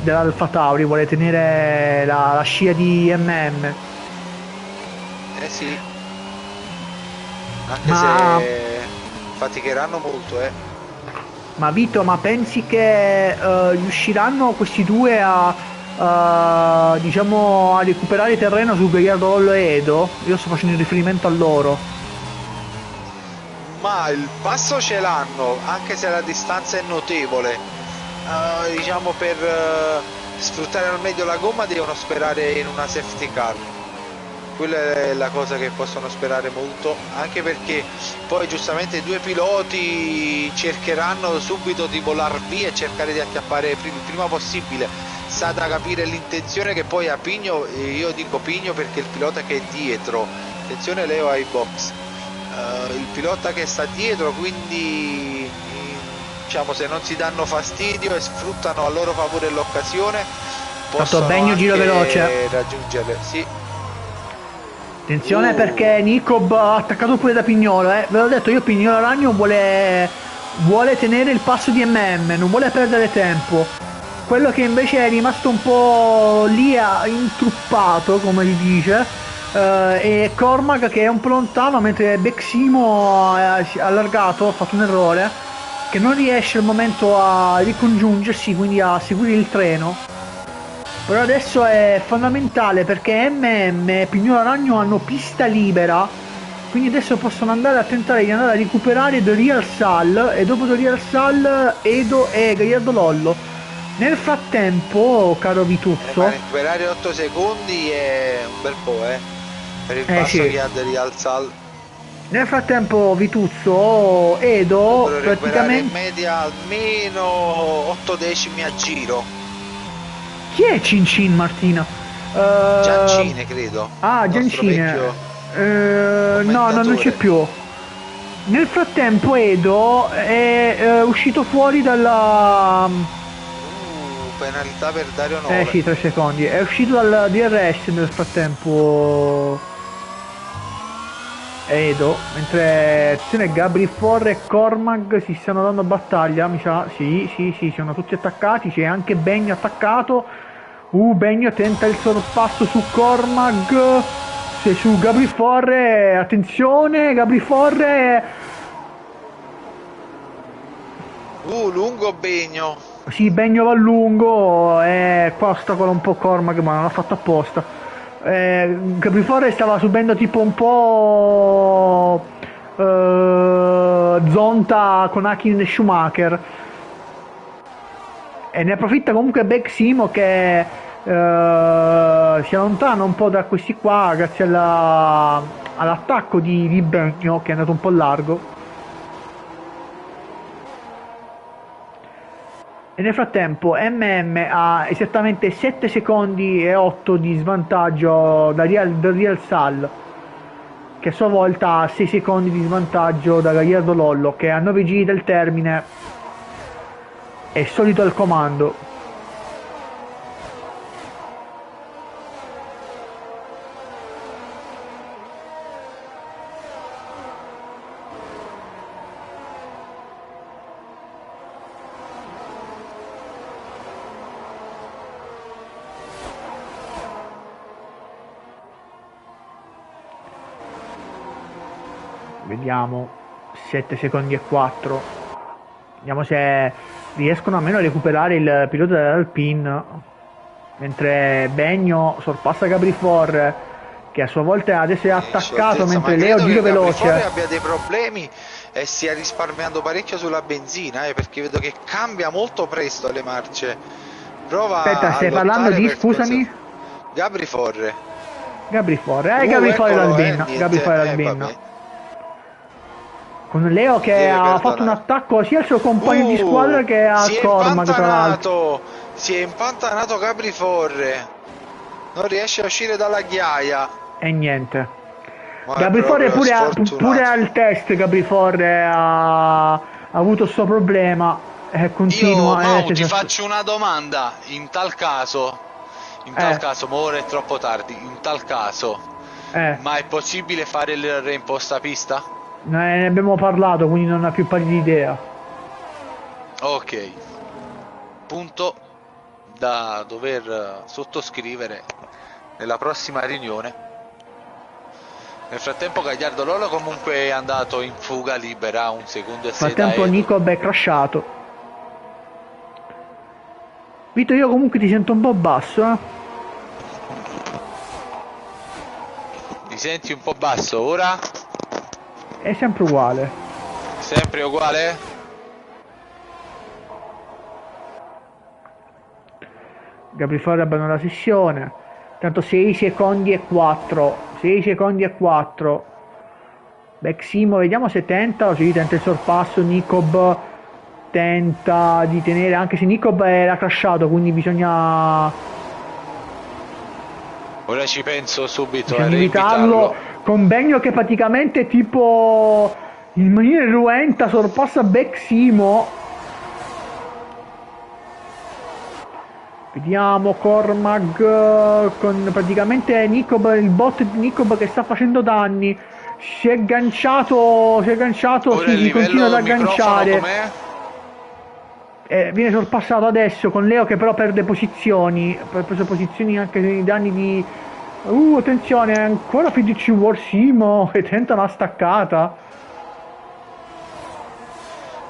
dell'Alfa Tauri, vuole tenere la scia di MM. Eh sì, anche Ma- se faticheranno molto, Ma Vito, ma pensi che riusciranno questi due diciamo, a recuperare terreno su Gagliardo Lollo e Edo? Io sto facendo riferimento a loro. ma il passo ce l'hanno, anche se la distanza è notevole. Diciamo per sfruttare al meglio la gomma devono sperare in una safety car. Quella è la cosa che possono sperare molto, anche perché poi giustamente i due piloti cercheranno subito di volar via e cercare di acchiappare il prima possibile. Sa da capire l'intenzione che poi ha Pigno, io dico Pigno perché il pilota che è dietro, attenzione Leo ai box, il pilota che sta dietro, quindi diciamo se non si danno fastidio e sfruttano a loro favore l'occasione possono Begno giro anche veloce. raggiungere, sì. Attenzione perché Nikob ha attaccato pure da Pignolo, Ve l'ho detto io, Pignolo Ragno vuole tenere il passo di MM, non vuole perdere tempo. Quello che invece è rimasto un po' lì intruppato, come si dice, è Cormac che è un po' lontano, mentre Beximo si è allargato, ha fatto un errore, che non riesce al momento a ricongiungersi, quindi a seguire il treno. Però adesso è fondamentale perché MM e Pignolo Ragno hanno pista libera quindi adesso possono andare a tentare di andare a recuperare The Real Sal, e dopo The Real Sal Edo e Gagliardo Lollo. Nel frattempo, caro Vituzzo, ma recuperare 8 secondi è un bel po', per il passo sì, che ha di Real Sal. nel frattempo Vituzzo, Edo Dovrebbero recuperare in praticamente... media almeno 8 decimi a giro. Chi è Cincin Martina? Giancine credo. Ah, Il nostro Giancine. vecchio No, no, non c'è commentatore. più. Nel frattempo Edo è uscito fuori dalla... Penalità per Dario 9. sì, 3 secondi. È uscito dal DRS nel frattempo Edo, mentre attenzione, Gabri Forre e Cormag si stanno dando battaglia, mi sa. Sì, sono tutti attaccati, c'è anche Begno attaccato. Begno tenta il sorpasso su Cormag, su Gabri Forre, attenzione, Gabri Forre. Lungo Begno. Sì, Begno va lungo, qua ostacola un po' Cormag, ma non l'ha fatto apposta. Gabri Forre stava subendo tipo un po' zonta con Hakin e Schumacher, e ne approfitta comunque Beximo che si allontana un po' da questi qua grazie all'attacco di Begno, che è andato un po' largo. E nel frattempo MM ha esattamente 7 secondi e 8 di svantaggio da Real Sal, che a sua volta ha 6 secondi di svantaggio da Gagliardo Lollo, che a 9 giri del termine è solito al comando. Vediamo, 7 secondi e 4. Vediamo se riescono almeno a recuperare il pilota dell'Alpine, mentre Begno sorpassa Gabrifor, che a sua volta adesso è attaccato, mentre Leo gira veloce. Credo che abbia dei problemi e stia risparmiando parecchio sulla benzina, perché vedo che cambia molto presto le marce. Prova. Aspetta, stai parlando di, scusami? Gabrifor. Gabrifor l'Albin, Gabrifor l'Albin. Con Leo che ha fatto un attacco sia al suo compagno di squadra che a Cormac, tra l'altro. Si è impantanato Gabriforre, non riesce a uscire dalla ghiaia e niente. Gabriforre pure al test Gabriforre ha avuto sto problema e continua. Io ti faccio una domanda: in tal caso ora è troppo tardi, in tal caso ma è possibile fare il reimposta pista? Ne abbiamo parlato, quindi non ha più pari di idea. Ok, punto da dover sottoscrivere nella prossima riunione. Nel frattempo Gagliardo Lollo comunque è andato in fuga libera, un secondo e 6 nel frattempo Nicob è crashato. Vito, io comunque ti sento un po' basso, Ti senti un po' basso ora? È sempre uguale. Sempre uguale? Gabriel abbandona la sessione. Tanto 6 secondi e 4. 6 secondi e 4. Beximo, vediamo se tenta o se tenta il sorpasso. Nicob tenta di tenere, anche se Nicob era crashato, quindi bisogna... Ora ci penso subito a reinvitarlo. Con Begno che praticamente tipo in maniera ruenta sorpassa Beximo. Vediamo Cormag con praticamente Nicob, il bot di Nicob che sta facendo danni. Si è agganciato, si continua ad agganciare. Viene sorpassato adesso con Leo che però perde posizioni. Ha preso posizioni anche nei danni di... attenzione, ancora FDC Warsimo che tenta una staccata.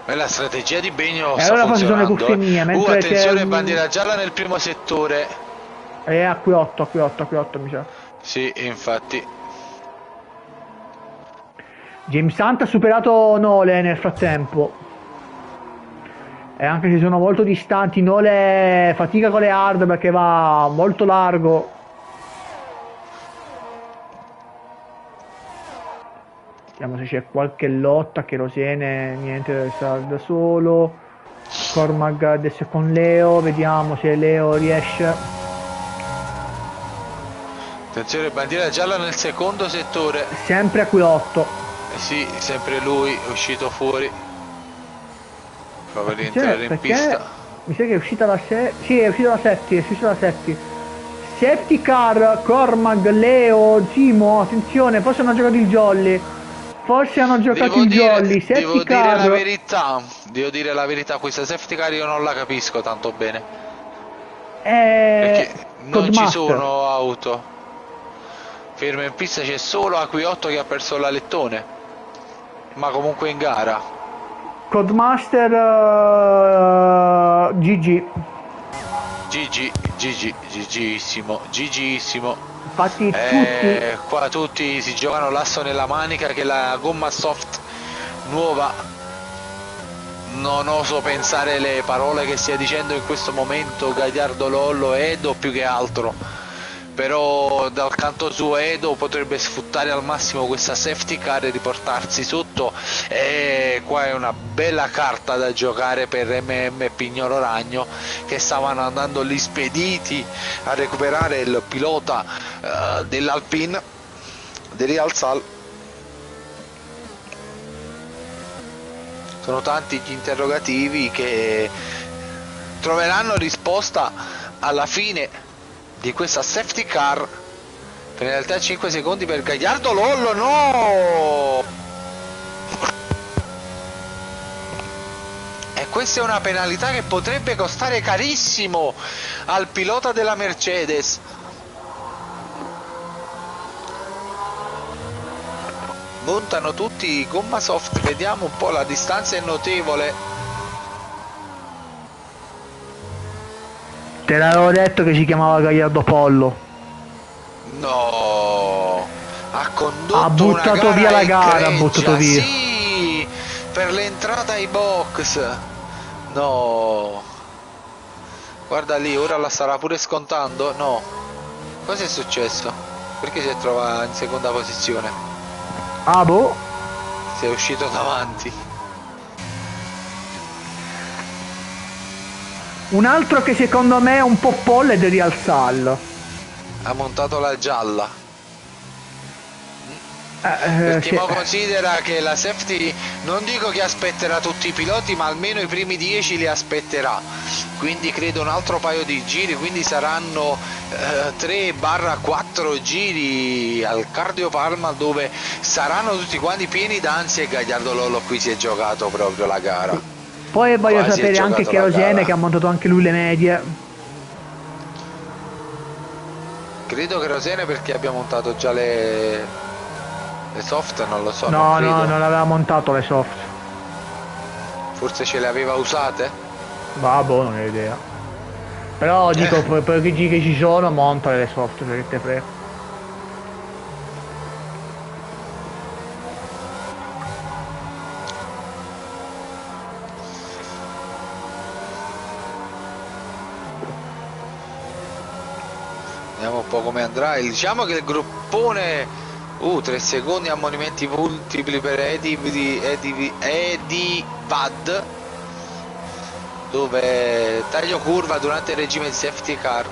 E la strategia di Begno sta allora funzionando. Cuffie mie, mentre attenzione, bandiera gialla nel primo settore. È a Q8 mi sa. Sì, infatti. James Hunt ha superato Nole nel frattempo. E anche se sono molto distanti, Nole fatica con le hard perché va molto largo. Vediamo se c'è qualche lotta. Kerosene, niente, sta da solo. Cormac adesso è con Leo, vediamo se Leo riesce. Attenzione, bandiera gialla nel secondo settore. Sempre a Q8. Sì, sempre lui è uscito fuori. Prova a Attenzione, rientrare in perché pista. mi sa che è uscita la sì, è uscita la Septi, è uscita la Septi. Safety car, Cormac, Leo, Timo, attenzione, forse hanno giocato il Jolly. Forse hanno giocato il Jolly, devo safety dire car. la verità. Devo dire la verità, questa safety car io non la capisco tanto bene. Perché non ci Codemaster. sono auto. Fermo in pista c'è solo AQ8 che ha perso l'alettone. Ma comunque in gara. Codemaster GG. GGissimo. Infatti tutti Qua tutti si giocano l'asso nella manica che la gomma soft nuova. Non oso pensare le parole che stia dicendo in questo momento Gagliardo Lollo Edo più che altro. Però dal canto suo Edo potrebbe sfruttare al massimo questa safety car e riportarsi sotto, e qua è una bella carta da giocare per MM e Pignolo Ragno, che stavano andando lì spediti a recuperare il pilota dell'Alpine, di Real Sal. Sono tanti gli interrogativi che troveranno risposta alla fine di questa safety car. Penalità 5 secondi per Gagliardo Lollo, no! E questa è una penalità che potrebbe costare carissimo al pilota della Mercedes. Montano tutti gomma soft, vediamo un po', la distanza è notevole. te l'avevo detto che si chiamava Gagliardo Pollo. No, ha condotto Ha buttato una gara via la gara, ha egregia, buttato via. sì, per l'entrata ai box. No, guarda lì, ora la starà pure scontando. No, cosa è successo? Perché si trova in seconda posizione? Ah boh. Si è uscito davanti. Un altro che secondo me è un po' folle è di Real Sal. Ha montato la gialla. Perché sì. mo considera che la safety, non dico che aspetterà tutti i piloti, ma almeno i primi 10 li aspetterà, quindi credo un altro paio di giri, quindi saranno 3/4 giri al Cardio Palma, dove saranno tutti quanti pieni d'ansia, e Gagliardo Lollo qui si è giocato proprio la gara. Poi voglio Quasi sapere è anche giocato la Kerosene gara. che ha montato anche lui le medie. Credo che Rosene, perché abbia montato già le soft, non lo so, No, non credo. no, non aveva montato le soft. Forse ce le aveva usate? Bah, boh, non ho idea. Però dico, per i giri che ci sono, montale le soft, perché te frega. Vediamo un po' come andrà. Diciamo che il gruppone 3 secondi, ammonimenti multipli per Eddie Pad, dove taglio curva durante il regime di safety car.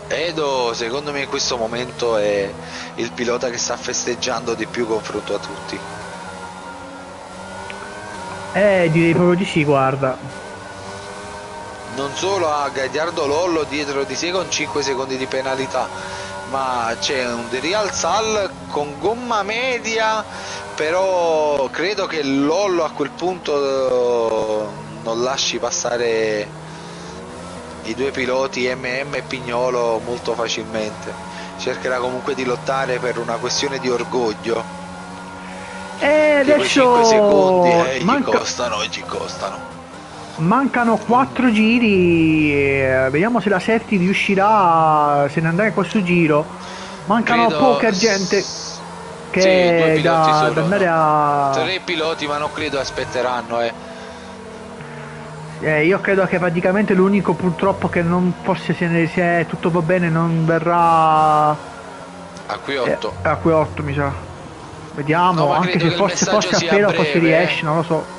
Edo secondo me in questo momento è il pilota che sta festeggiando di più confronto a tutti. Direi proprio di sì, guarda. Non solo ha Gagliardo Lollo dietro di sé con 5 secondi di penalità, ma c'è un Real Sal con gomma media, però credo che Lollo a quel punto non lasci passare i due piloti MM e Pignolo molto facilmente. Cercherà comunque di lottare per una questione di orgoglio. E Che quei 5 secondi adesso gli costano. Mancano 4 giri, vediamo se la safety riuscirà se ne andare in questo giro. Mancano Credo... poca gente Sì, due che piloti da solo, andare no? a... 3 piloti, ma non credo aspetteranno, io credo che praticamente l'unico purtroppo che non forse se tutto va bene non verrà A qui 8. a qui 8 mi sa. No, Vediamo, ma anche credo se che il messaggio forse sia appena forse breve, riesce, non lo so.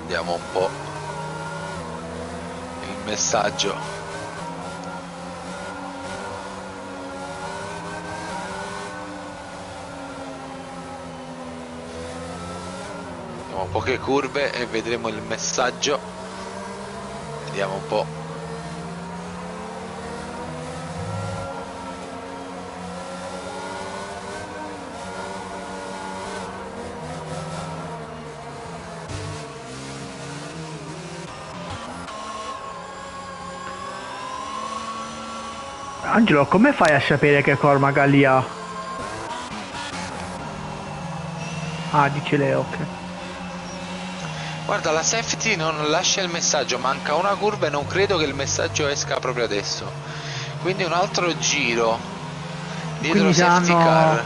Vediamo un po' il messaggio. Vediamo poche curve e vedremo il messaggio. Vediamo un po'. Angelo, come fai a sapere che Cormac ha lì ha? Ah, dice lei, ok. Guarda, la safety non lascia il messaggio, manca una curva e non credo che il messaggio esca proprio adesso. Quindi un altro giro dietro Quindi safety saranno... car.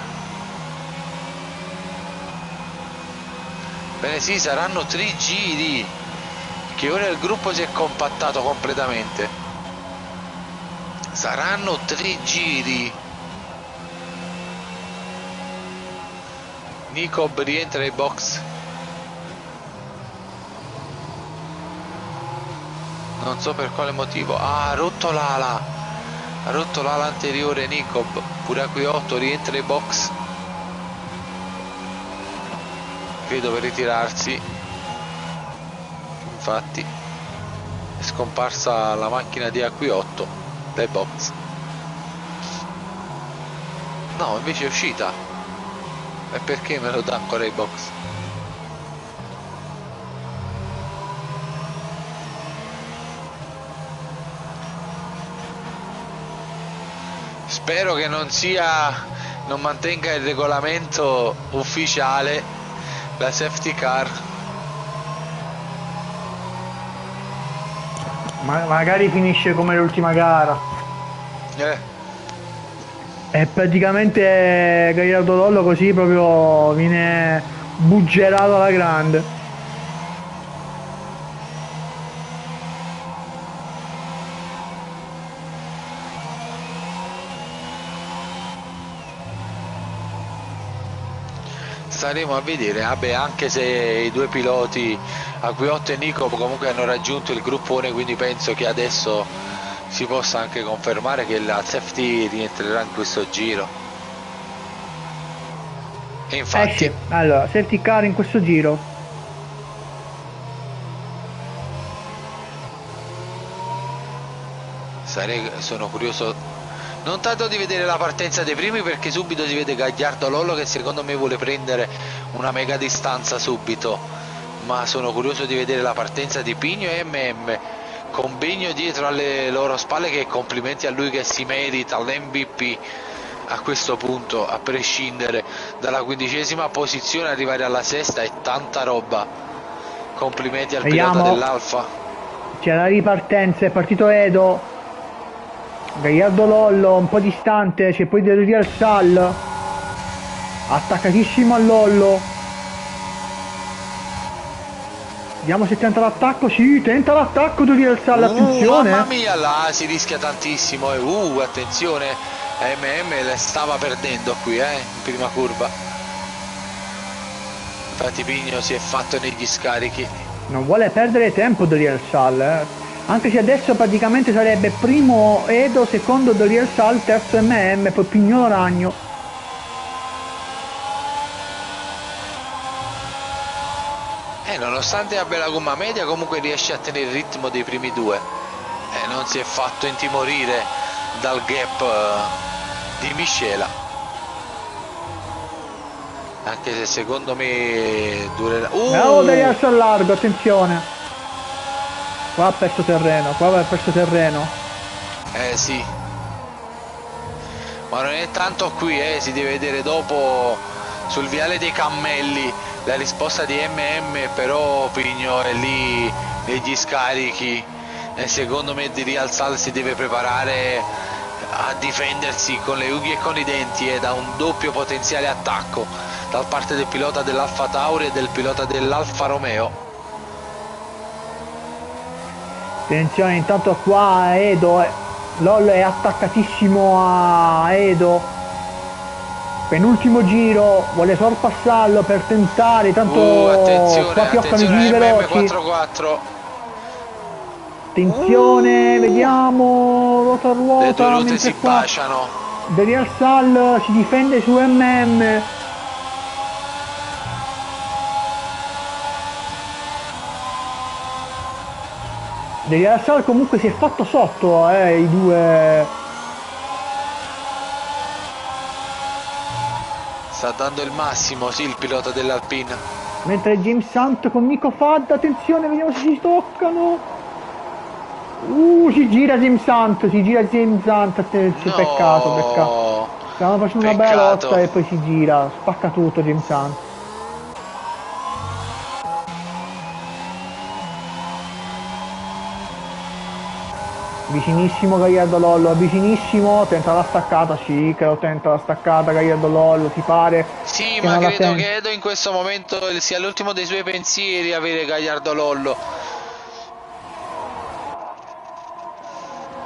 Bene, sì, saranno 3 giri. Che ora il gruppo si è compattato completamente. Saranno 3 giri. Nicob rientra nei box. Non so per quale motivo. Ah, ha rotto l'ala. Ha rotto l'ala anteriore Nicob. Pure a qui 8 rientra nei box. Credo per ritirarsi. Infatti è scomparsa la macchina di AQ8 dai box. No, invece è uscita. E perché me lo dà ancora i box? Spero che non mantenga il regolamento ufficiale la safety car. magari finisce come l'ultima gara. E praticamente Gagliardo Lollo così proprio viene buggerato alla grande. Staremo a vedere, vabbè, anche se i due piloti AQ8 e Nico comunque hanno raggiunto il gruppone, quindi penso che adesso si possa anche confermare che la safety rientrerà in questo giro. E infatti Sì, allora, safety car in questo giro. sono curioso non tanto di vedere la partenza dei primi, perché subito si vede Gagliardo Lollo che secondo me vuole prendere una mega distanza subito, ma sono curioso di vedere la partenza di Pigno e MM con Begno dietro alle loro spalle, che complimenti a lui che si merita l'MVP a questo punto, a prescindere dalla 15ª posizione, arrivare alla sesta è tanta roba. Complimenti al pilota dell'Alfa. C'è la ripartenza, è partito Edo, Gagliardo Lollo un po' distante, c'è poi Del Real Sal attaccatissimo a Lollo. Vediamo se tenta l'attacco. Sì, tenta l'attacco Del Real Sal, attenzione. Mamma mia, là si rischia tantissimo e attenzione, MM le stava perdendo qui in prima curva. Infatti Pigno si è fatto negli scarichi. Non vuole perdere tempo Del Real Sal, anche se adesso praticamente sarebbe primo Edo, secondo Del Real Sal, terzo MM, poi Pignolo Ragno. Nonostante abbia la gomma media comunque riesce a tenere il ritmo dei primi due, non si è fatto intimorire dal gap di Miscela, anche se secondo me durerà. Del Real Sal largo, attenzione. Qua ha perso terreno, qua ha perso terreno. Sì. Ma non è tanto qui, si deve vedere dopo sul viale dei cammelli la risposta di MM, però Pigno è lì negli scarichi e secondo me di Real Sal si deve preparare a difendersi con le unghie e con i denti e da un doppio potenziale attacco da parte del pilota dell'Alfa Tauri e del pilota dell'Alfa Romeo. Attenzione, intanto qua Edo, Lollo è attaccatissimo a Edo. Penultimo giro, vuole sorpassarlo per tentare, tanto attenzione, qua pioccano i giri veloci. MM44. Attenzione, vediamo, ruota a ruota. Le due rute si baciano. De Real Sal si difende su MM. De Real Sal comunque si è fatto sotto i due. Sta dando il massimo, sì, il pilota dell'Alpine. Mentre James Sant con Nico Fad, attenzione, vediamo se si toccano. Si gira James Sant, No, peccato. Stavano facendo una bella lotta e poi si gira, spacca tutto James Sant. Vicinissimo Gagliardo Lollo, vicinissimo, tenta la staccata, sì che lo tenta la staccata Gagliardo Lollo, ti pare? Sì, ma credo che Edo in questo momento sia l'ultimo dei suoi pensieri avere Gagliardo Lollo.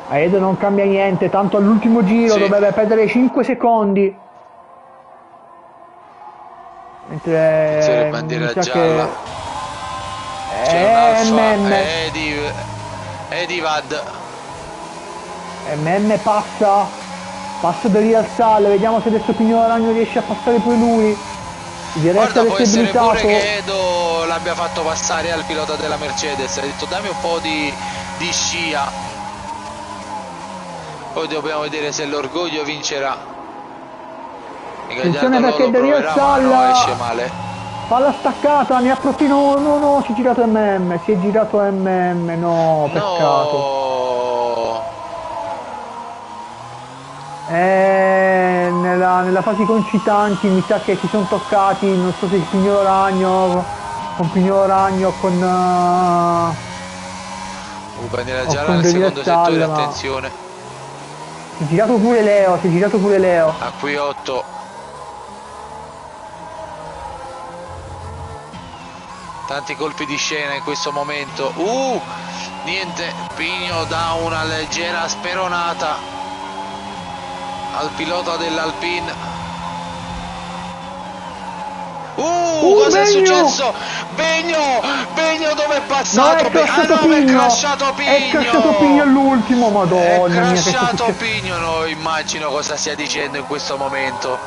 A Edo non cambia niente, tanto all'ultimo giro sì, dovrebbe perdere 5 secondi. Mentre c'è bandiera gialla. C'è un Alfa Edivad. MM passa da Real Sal, vediamo se adesso Pignolo Ragno riesce a passare pure lui. Guarda, può essere pure che Edo l'abbia fatto passare al pilota della Mercedes, ha detto dammi un po' di scia. Poi dobbiamo vedere se l'orgoglio vincerà. Attenzione perché da Real Sal esce male. Fa la staccata, ne approfittano, no, si è girato MM, no, peccato. Nella fase concitanti mi sa che si sono toccati, non so se il Pignolo Ragno con bandiera gialla nel secondo settore, attenzione. Si è girato pure Leo. A qui 8. Tanti colpi di scena in questo momento. Niente, Pigno dà una leggera speronata al pilota dell'Alpine. Cosa è successo? Begno dove è passato? No, è crashato Pigno. È crashato Pigno all'ultimo, madonna. È crashato Pigno, no, immagino cosa stia dicendo in questo momento.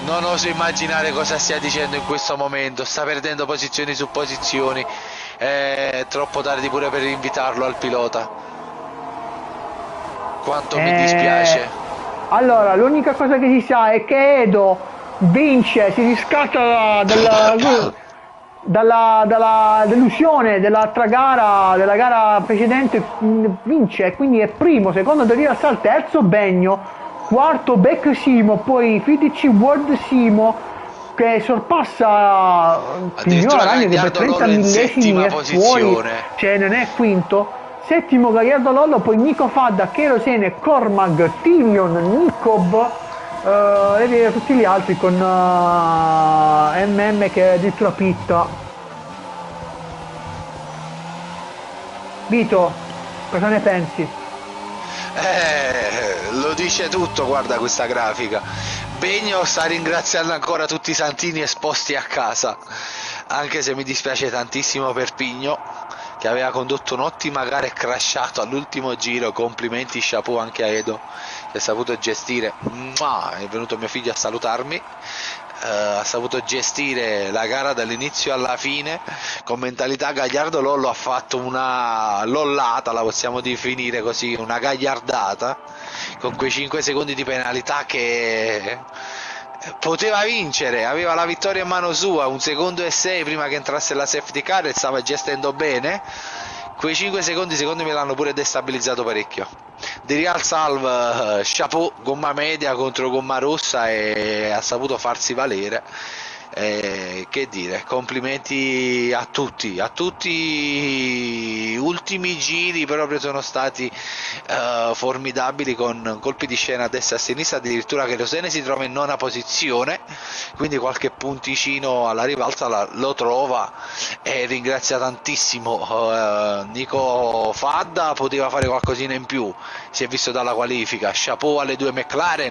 Non oso immaginare cosa stia dicendo in questo momento. Sta perdendo posizioni su posizioni. È troppo tardi pure per invitarlo al pilota. Quanto mi dispiace. Allora, l'unica cosa che si sa è che Edo vince, si riscatta dalla delusione dell'altra gara, della gara precedente, vince, quindi è primo, secondo De Real Sal, terzo Begno, quarto Beck Simo, poi FDC World Simo che sorpassa Pignolo Ragno che per 30 millesimi è fuori, cioè non è quinto. Settimo Gagliardo Lollo, poi Nico Fadda, Cherosene, Cormag, Tilion, Nikob e tutti gli altri con MM che addirittura pitta. Vito, cosa ne pensi? Lo dice tutto, guarda questa grafica. Begno sta ringraziando ancora tutti i santini esposti a casa, anche se mi dispiace tantissimo per Pigno, che aveva condotto un'ottima gara e crashato all'ultimo giro. Complimenti, chapeau anche a Edo, che ha saputo gestire. È venuto mio figlio a salutarmi. Ha saputo gestire la gara dall'inizio alla fine con mentalità. Gagliardo Lollo ha fatto una lollata, la possiamo definire così, una gagliardata, con quei 5 secondi di penalità che poteva vincere, aveva la vittoria in mano sua, 1 secondo e 6 prima che entrasse la safety car e stava gestendo bene. quei 5 secondi secondo me l'hanno pure destabilizzato parecchio. Di Real Salve, chapeau, gomma media contro gomma rossa e ha saputo farsi valere. Che dire, complimenti a tutti, ultimi giri proprio sono stati formidabili, con colpi di scena a destra e a sinistra, addirittura Kerosene si trova in nona posizione, quindi qualche punticino alla rivalsa lo trova, e ringrazia tantissimo Nico Fadda, poteva fare qualcosina in più, si è visto dalla qualifica, chapeau alle due McLaren.